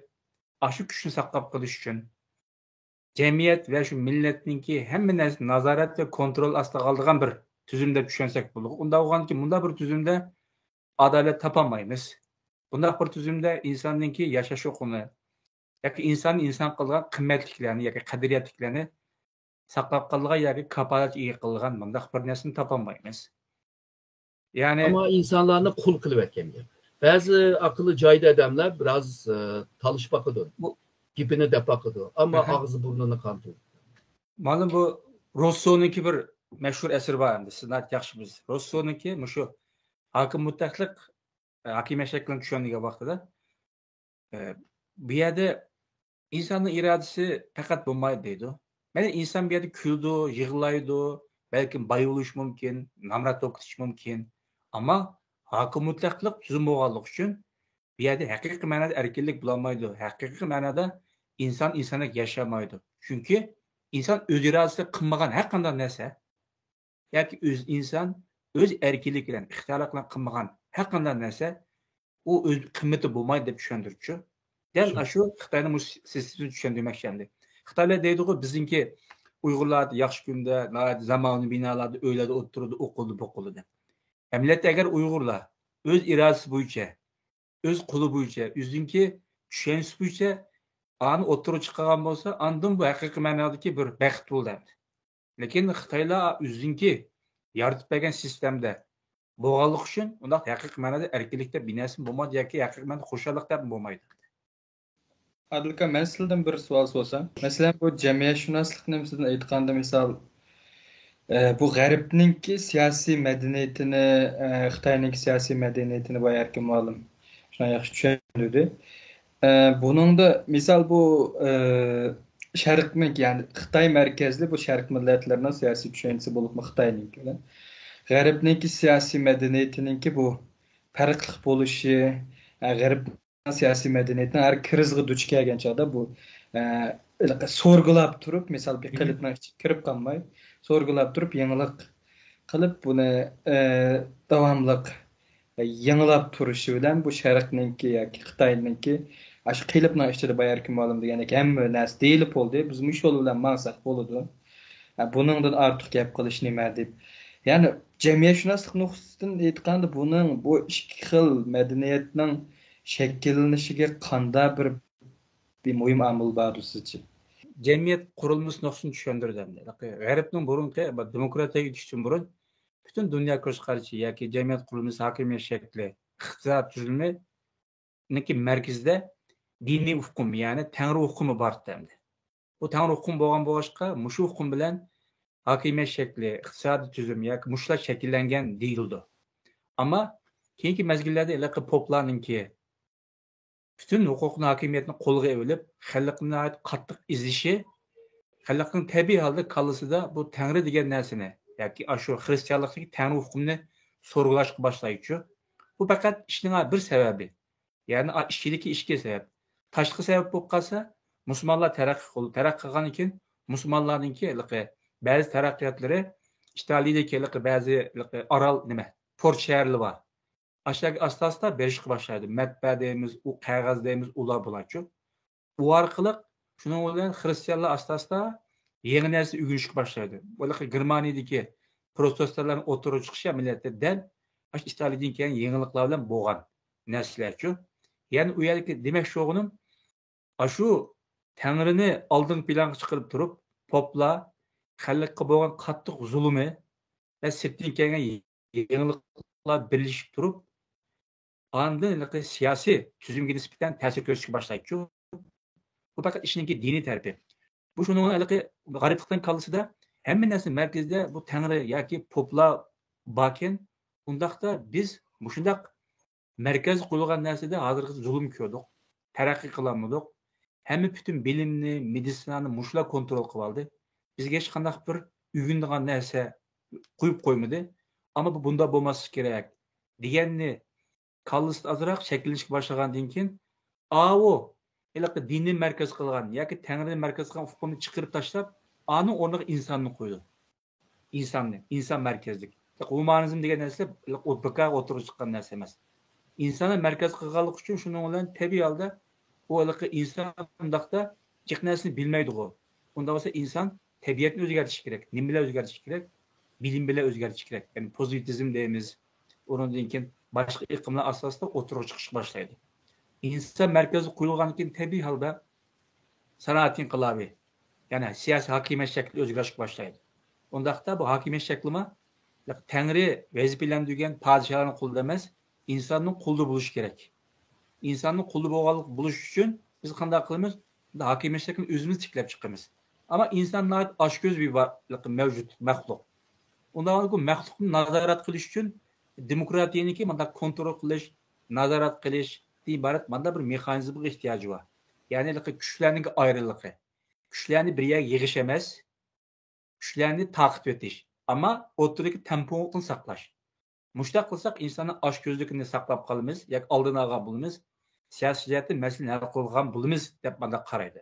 shu kuchni saqlab qolish uchun jamiyat va shu millatninki hamma narsani nazorat va kontrol ostiga oladigan bir tuzum deb tushunsak bo'ladi. Unda bo'lganki, bunda bir tuzumda adalet tapamaymiz. Bundaq bir tüzümdə insanınki yaşaş huququnu, yoki insan qilgan qimmatliklarni yoki qadriyatliklarni saqlab qolgan yoki kapolat ega qilgan bundaq bir narsani topolmaymiz. Ya'ni Ama insanlarını kul kılıp etken. Bazı akıllı cahil adamlar biraz talış bakıdı. bu Gipini de bakıdı. Ama Aha. ağzı burnunu kantı. ma'lum bu Rousseau'nunki bir mashhur asar bor endi. Siz yaxshi bilasiz. Rousseau'nunki mushu hokim mutlaqlik hakimiyat shaklini tushunadigan vaqtida bu yerda insonning irodasi faqat bo'lmaydi deydi. Mana inson bu yerda kuldi, yig'laydi, balkim boy bo'lishi mumkin, namrat o'qitish mumkin. Ammo hokim mutlaqlik tuzum bo'lganligi uchun bu yerda haqiqiy ma'noda erkinlik bo'lolmaydi. Haqiqiy ma'noda inson insonlik yashamaydi. Chunki inson o'z irodasida qilmagan har qanday narsa yoki inson o'z erkinlik bilan ixtiyor bilan qilmagan har qanday narsa u o'z qimmati bo'lmaydi deb tushuntiruvchi. Dal shu Xitoyning sistemini tushundirmoqchi. Xitoylar deydi-ku bizningki Uyg'urlar yaxshi kunda zamonaviy binolarda uylarda o'tirdi, o'qildi, bo'qildi. Millat agar Uyg'urlar o'z irodasi bo'yicha, o'z quli bo'yicha, o'zinki tushunchasi bo'yicha ani o'tirib chiqargan bo'lsa, andan bu haqiqiy ma'nodagi bir baxt bo'ldi. Lekin Xitoylar o'zinki yaratib bergan sistemda bo'lganlik uchun undaq haqiqiy ma'noda erkinlikda binasi bo'lmaydi yoki haqiqiy ma'noda xushallikda bo'lmaydi. Adilka, men sizdan bir savol so'rasam, masalan bu jamiyatshunoslikni sizdan aytganda misol bu g'arbninki siyosiy madaniyatini, Xitoyninki siyosiy madaniyatini bayarki ma'lum shuna yaxshi tushunadi. Buningda misol bu sharqning, ya'ni Xitoy markazli bu sharq millatlarining siyosiy tushunchasi bo'libmi Xitoyninki bilan g'arbninki siyosiy madaniyatiningki bu farqli bo'lishi, g'arb siyosiy madaniyatning har krizga duch kelgan chog'da bu so'rg'ilab turib, misol bir qilibni kirib qolmay, so'rg'ilab turib yangilik qilib buni davomliq yanglab turishi bilan bu sharqninki yoki Xitoyninki shu qilibning ichida bayarki ma'lum deganki hamma narsa deyilib bo'ldi, biz mush yo'l bilan maqsad bo'ladi. Buningdan ortiq gap qilish nima deb. Ya'ni jamiyatshunoslik nuqtasidan aytganda buning bu ikki xil madaniyatning shakllanishiga qanday bir muhim omil bor sizcha? Jamiyat qurilmasi nuqtasini tushuntirdi. G'arbning burungi demokratiyaga o'tishdan burun butun dunyo ko'z qarashi yoki jamiyat qurilmasi, hokimiyat shakli, iqtisod tuzilmasi markazida diniy hukm, ya'ni Tangri hukmi bor endi. Bu Tangri hukm bo'lgan bo'lishqa, mushu hukm bilan hokimiyat shakli, iqtisodiy tuzum yoki mushlar shakllangan deyildi. Ammo keyingi mezgillarda ilaqi poplarninki bütün hukukun hakimiyetini qo'lga olib, xalqning qattiq izishi, xalqning tabiiy holda kallasida bu Tangri degan narsani yoki shu xristianlikdagi Tangri hukmini so'rg'ilashga boshlaydi. Bu faqat ishning bir sababi. Ya'ni ishchiligi ishga sabab. Tashqi sabab bo'lib qolsa, musulmonlar taraqqiy qilgandan keyin musulmonlarningki ba'zi taraqqiyotlari Italiyadagi ba'zi orol port shaharlari bor. Aşağı astasda berişik başladı. Mətbə deyimiz, o qağaz deyimiz, ular bularçı. Bu arqılıq, şunun olan Hristiyanlar astasda yeni nəsil ügürüşük başladı. Böyle Germaniyadaki protestantların oturup çıkışı millətdə dəl, İtaliyadın keyin yeniliklarla boğan nəsillərçi. Yani o yerdə demək şoğunun, şu Tanrını aldın plan çıkarıp durup, popla, xalqqa bo'lgan qattiq zulmi va sirtdan kelgan yangiliklar birlashib turib, andın siyasi tüzümge nisbeten ta'sir ko'rsatishga boshlaydi. Bu faqat ishninki diniy tarafi. Bu shunning g'ariblikdan kallasida hamma narsa markazida bu tangri yoki poplar borken, undaqda biz shundaq markaz qo'yilgan narsada hozirgi zulm ko'rdik, taraqqiy qilolmadik. Hamma butun bilimni, meditsinani mushlar kontrol qilib oldi. Bizga hech qanday bir uyg'unadigan narsa qo'yib qo'ymadi. Ammo bu bunda bo'lmasi kerak deganni kallısında azırak şekillenişe başlagandan keyin o dini merkez kılgan yoki Tengri'ni merkez kılgan ufukunu çıkarıp taşlap anın orada insanını koydu. İnsan merkezlik. Humanizm degan narsa o bakar oturup çıkan narsa emas. İnsanı merkez kılganlık için şunun olan tabii halde o insan undaqda jiq narsani bilmaydi o. Unda olsa insan tabiatni o'zgartirishi kerak. Nim bilan o'zgartirishi kerak? Bilim bilan o'zgartirishi kerak. Yani pozitivizm deymiz. Ondan keyin başka iqlimlar asasida o'tirib chiqish boshlaydi. İnsan merkezi qo'yilgandan keyin tabiiy holda sanoat inqilobi, ya'ni siyosiy hokimiyat shakli o'zgarishga boshlaydi. Undaqda bu hokimiyat shaklimi Tangri vazifalantirgan podshohlarning qo'lida emas, insonning qo'lida bo'lishi kerak. İnsanning qo'lida bo'lish uchun biz qanday qilamiz? Hokimiyat shaklini o'zimiz tiklab chiqamiz. Ammo insonlar oshko'z bir mavjud maxluq. Undan bu maxluqni nazorat qilish uchun demokratiyaniki mana kontrol qilish, nazorat qilish iborat mana bir mexanizmga ehtiyoji bor. Ya'ni kuchlarning ayriliqi. Kuchlarni bir yerga yig'ish emas, kuchlarni taqib etish, ammo o'rtadagi temponi saqlash. Mushtaq qilsak insonning oshko'zligini saqlab qolamiz, yoki oldini olgan bo'lamiz, siyosiy jihatdan masalani hal qilgan bo'lamiz deb mana qaraydi.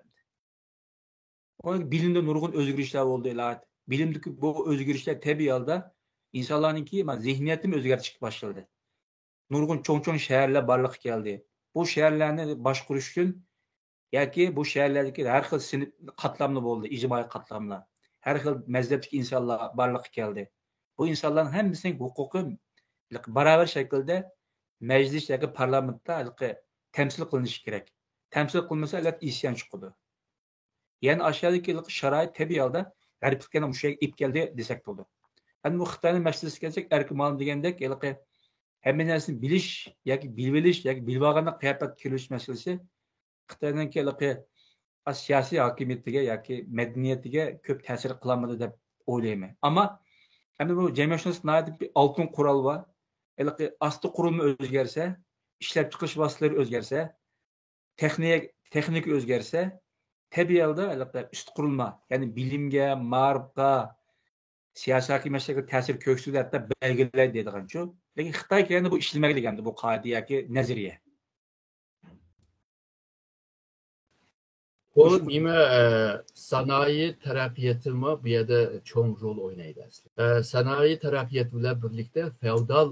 Onun bilimde nurgun o'zgarishlar bo'ldi. Bilimdeki bu o'zgarishlar tabiiy holda insonlarningki zihniyatini o'zgartirishga boshladi. Nurgun cho'ng shaharlar barliqqa keldi. Bu shaharlarni boshqarish uchun yoki bu shaharlardagi har xil sinf qatlamli bo'ldi, ijtimoiy qatlamlar. Har xil mazhabdagi insonlar barliqqa keldi. Bu insonlarning hammasining huquqi barobar shaklda majlis yoki parlamentda temsil qilinishi kerak. Temsil qilmasa albatta isyon chiqadi. Yani aşağıdaki şarait tabiiy holda g'arbliklarni mushaga ip keldi desak bo'ladi. Hani bu Xitoyning masalasiga kelsak, erkin ma'lum degandek, hamma narsani bilish yoki bilib olish yoki bilib olganda qiyofat kelish masalasi Xitoyninki siyosiy hokimiyatiga yoki madaniyatiga ko'p ta'sir qilmadi deb o'ylayman. Ammo endi bu jamiyatshunaslik bir oltin qurol bor. Asli qurilma o'zgarsa, ishlab chiqarish vositalari o'zgarsa, texnika o'zgarsa, tabiiy holda üst qurilma, ya'ni bilimga, ma'rifatga, siyosiy hokimiyatga ta'sir ko'rsatadi hatto belgilaydi deydiganchu. Lekin Xitoy kelganda bu ishlamagandi bu qoida yoki nazariya. O nima sanayi taraqqiyotimi bu yerda cho'ng rol o'ynaydi aslida. Sanayi taraqqiyot bilan birlikda feodal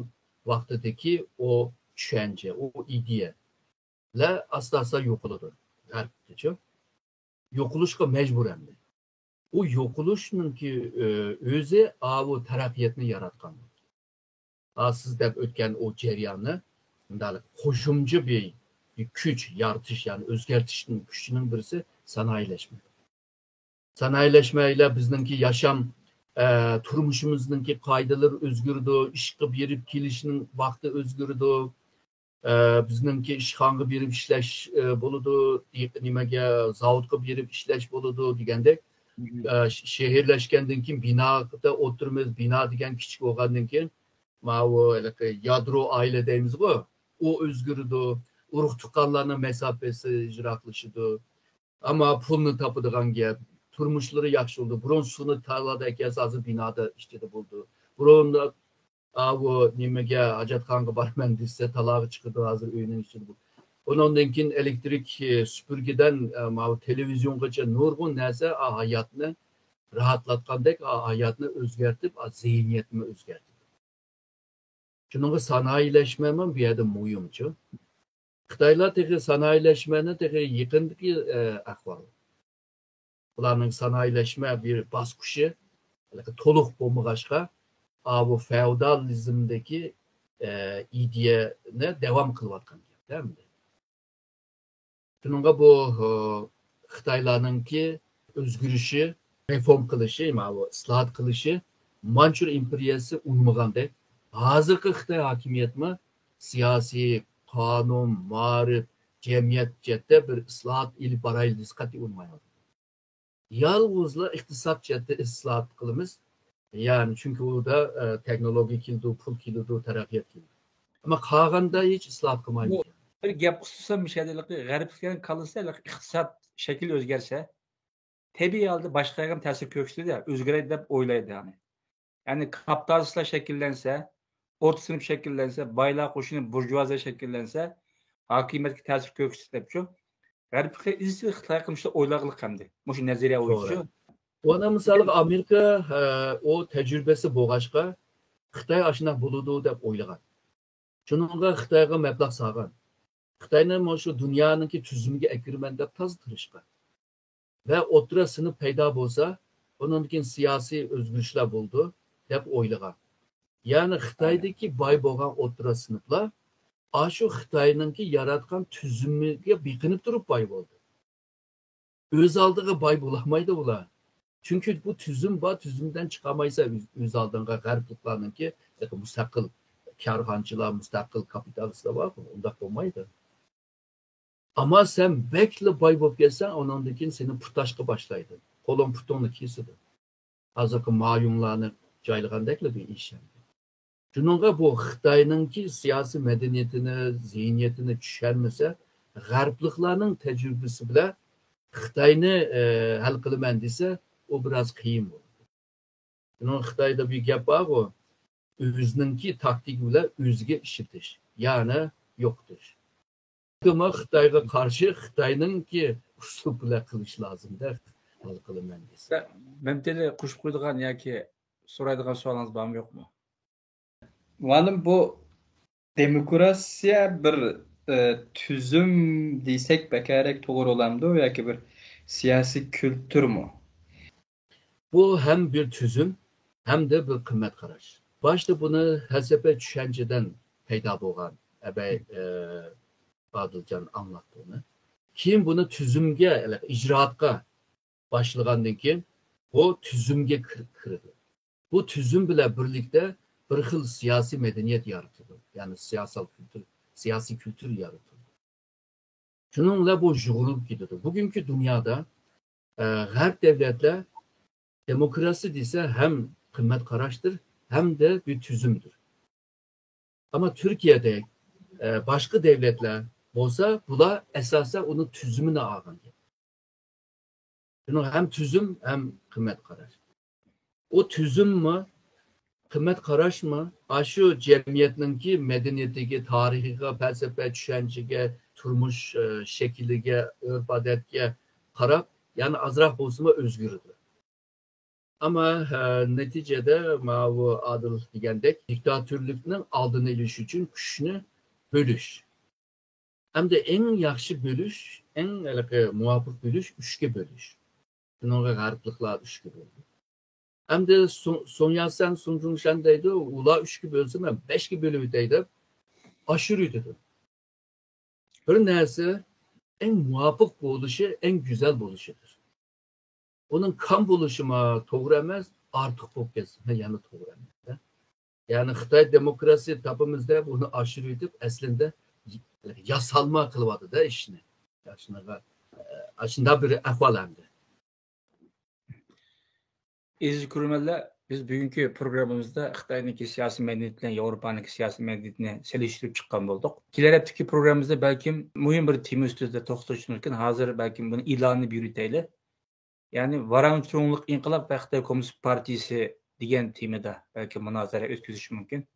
vaqtidagi o tushuncha, o ideyalar asla yo'qoladi. G'arbgacha yo'qolishga mecbur endi. O yo'qolishninki o'zi bu taraqqiyotni yaratgan. Siz deb o'tgan o jarayonni bunday qo'shimcha bir kuch yaratish, ya'ni o'zgartirishning kuchining birisi sanayileşme. Sanayileşme ile bizningki yaşam turmushimizningki qoidalari o'zgardi, ishga berib kelishning vaqti o'zgardi. Bizningki ishxonaga berib ishlash bo'ladi, nimaga zavodga berib ishlash bo'ladi degandek, shaharlashgandan keyin binoda o'tirmiz, bino degan kichik bo'lgandan keyin yadro oila deymiz-ku, o o'zgardi, urug' tuqqanlarning masofasi yiroqlashdi. Ama pulni topadigan gap, turmushlari yaxshi bo'ldi. Burun suvni tarlada ekansa, hozir binoda ishladi bo'ldi. Burunda bu nimaga hojatxonaga borman desa, talog'i chiqdi, hozir uyning ichida. Ondan keyin elektrik supurgidan televiziongacha nurg'un narsa hayotni rahatlatgandek, hayotni o'zgartib, zihniyatni o'zgartdi. Shunga sanayileşmemin bu yerda muhimchi. Xitoylar texi sanayileşmeni texi yaqindagi ahvol. Ularning sanayileşme bir bosqichi to'liq bo'lmag'achqa bu feodalizmdagi ideyani devam qilayotgan gap, değil mi? Shunga bu Xitoylarningki o'zgarishi reform qilishi, bu islohot qilishi Manchur imperiyasi unmagandek, hozirgi Xitoy hokimiyatmi siyosiy, qonun, ma'rif, jamiyat jihatda bir islohot ilib boraylik desa qat'iy unmayapti. Yalnızla iqtisod jihatda islohot qilamiz. Yani çünkü orada teknoloji keldi, pul keldi, taraqqiyot keldi. Ama qolganda hech islohot qilmaymiz. Bir gap xususan bir şeyde g'arbliklarning kalırsa iqtisod şekil o'zgarsa tabiiy holda boshqa ham ta'sir ko'rsatadi, o'zgaradi deb o'ylaydi yani. Yani kapitalistlar şekillense, orta sınıf şekillense, baylar qo'shini burjuaziya şekillense, hokimiyatga ta'sir ko'rsatadi deb shu. G'arbliklar izchil Xitoy qilmishda o'ylag'liq hamdi. Shu nazariya o'yishi. Ona misali Amerika o tecrübesi bo'lg'achqa Xitoy ashunday bo'ladi deb o'ylagan. Shuningga Xitoyga mablag' solgan. Xitoyni shu dunyoninki tuzumiga akirman deb tirishgan. Ve o'rta sinf paydo bo'lsa, undan keyin siyosiy o'zgarishlar bo'ldi deb o'ylagan. Yani Xitoydagi boy bo'lgan o'rta sinflar shu Xitoyninki yaratgan tuzumiga beqinib turib boy bo'ldi. Öz aldığı boy bo'lamaydi ular. Çünkü bu tüzüm var, tüzümden çıkamaysa öz aldığında g'arbliklarninki mustaqil karxonchilar, mustaqil kapitalistlar var, onda olmaydı. Ama sen bekle boy bo'lib kelsan, ondan keyin seni purtashga boshlaydi. Qo'lin putongni kesadi. Hozirgi mayunlarni joylagandekli bir ish. Shuningga bu Xitoyninki siyosiy madaniyatini, zihniyatini tushunmasa, g'arbliklarning tajribasi bilan Xitoyni hal qilaman desa, o biraz qiyin bo'ladi. Bunun Xitoyda bir gap bor, o o'zininki taktik bilan o'ziga ishitish, ya'ni yo'qotish. Ama Xitoyga qarshi Xitoyninki uslub bilan qilish lozimda hal qilaman desa. Men tele qo'shib qo'ydigan yoki so'raydigan savolingiz bormi yo'qmi? Muallim, bu demokrasiya bir tüzüm deysek bekarek doğru olamdı yoki bir siyasi kültür mü? Bu hem bir tüzüm hem de bir kıymet qarash. Başta bunu felsefe düşünceden paydo bo'lgan Adilcan anlattı onu. Kim bunu tüzümge, icraatga başlagandan keyin o tüzümge kirdi. Bu tüzüm bile birlikte bir xil siyasi medeniyet yaratıldı. Yani siyasi kültür yaratıldı. Şununla bu jugulup gidiyordu. Bugünkü dünyada G'arb devletler demokrasi dese hem kıymet qaraştır hem de bir tüzümdür. Ama Türkiye'de başka devletler olsa bular esasen onun tüzümüne algan. Yani hem tüzüm hem kıymet qaraş. O tüzüm mü, kıymet qaraş mı? Şu cemiyetinki medeniyetdeki tarihiga, felsefe düşüncege, turmuş şekiliga, örf adetge qarab, yani azroq bo'lsa o'zgaradi. Ama neticede bu Adil degandek diktatörlükning oldini olish uchun kuchni bölüş. Hem de en yaxshi bölüş, en muvafiq bölüş 3'ge bölüş. Bunga g'arbliklar 3'ge böldi. Hem de Sun Yat-sen, Sun Yat-sen deydi, ular 3'ge bölse men 5'ge bölüp deydi. Aşırı dedi. Bir narsa en muvafiq bo'lişi, en güzel bo'lişidir. Onun kan buluşuma doğru emas, artık bo'lib ketsin, yani doğru emas. Yani Xitoy demokrasi tapımızda bunu aşırı edip aslında yasalma kılmadı da işini. Aslında bir ahval hamdi. Aziz ko'ruvchilar, biz bugungi programmamizda Xitoyniki siyosiy madaniyat bilan Yevropaniki siyosiy madaniyatni selishtirib chiqqan bo'ldik. Kelajakdagi programmamizda balkim muhim bir tema ustida to'xtalish mumkin. Hozir balkim buni e'lonni yurutaylik. Yani Varancho'ngliq inqilob va Xitoy Kommunist partiyasi degan temada balki munozara o'tkazish mumkin.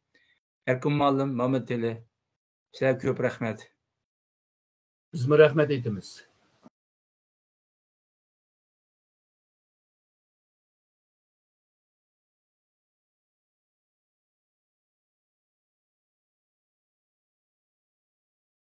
Erkin muallim, Muhammad Tele, sizlarga ko'p rahmat. Biz rahmat aytamiz.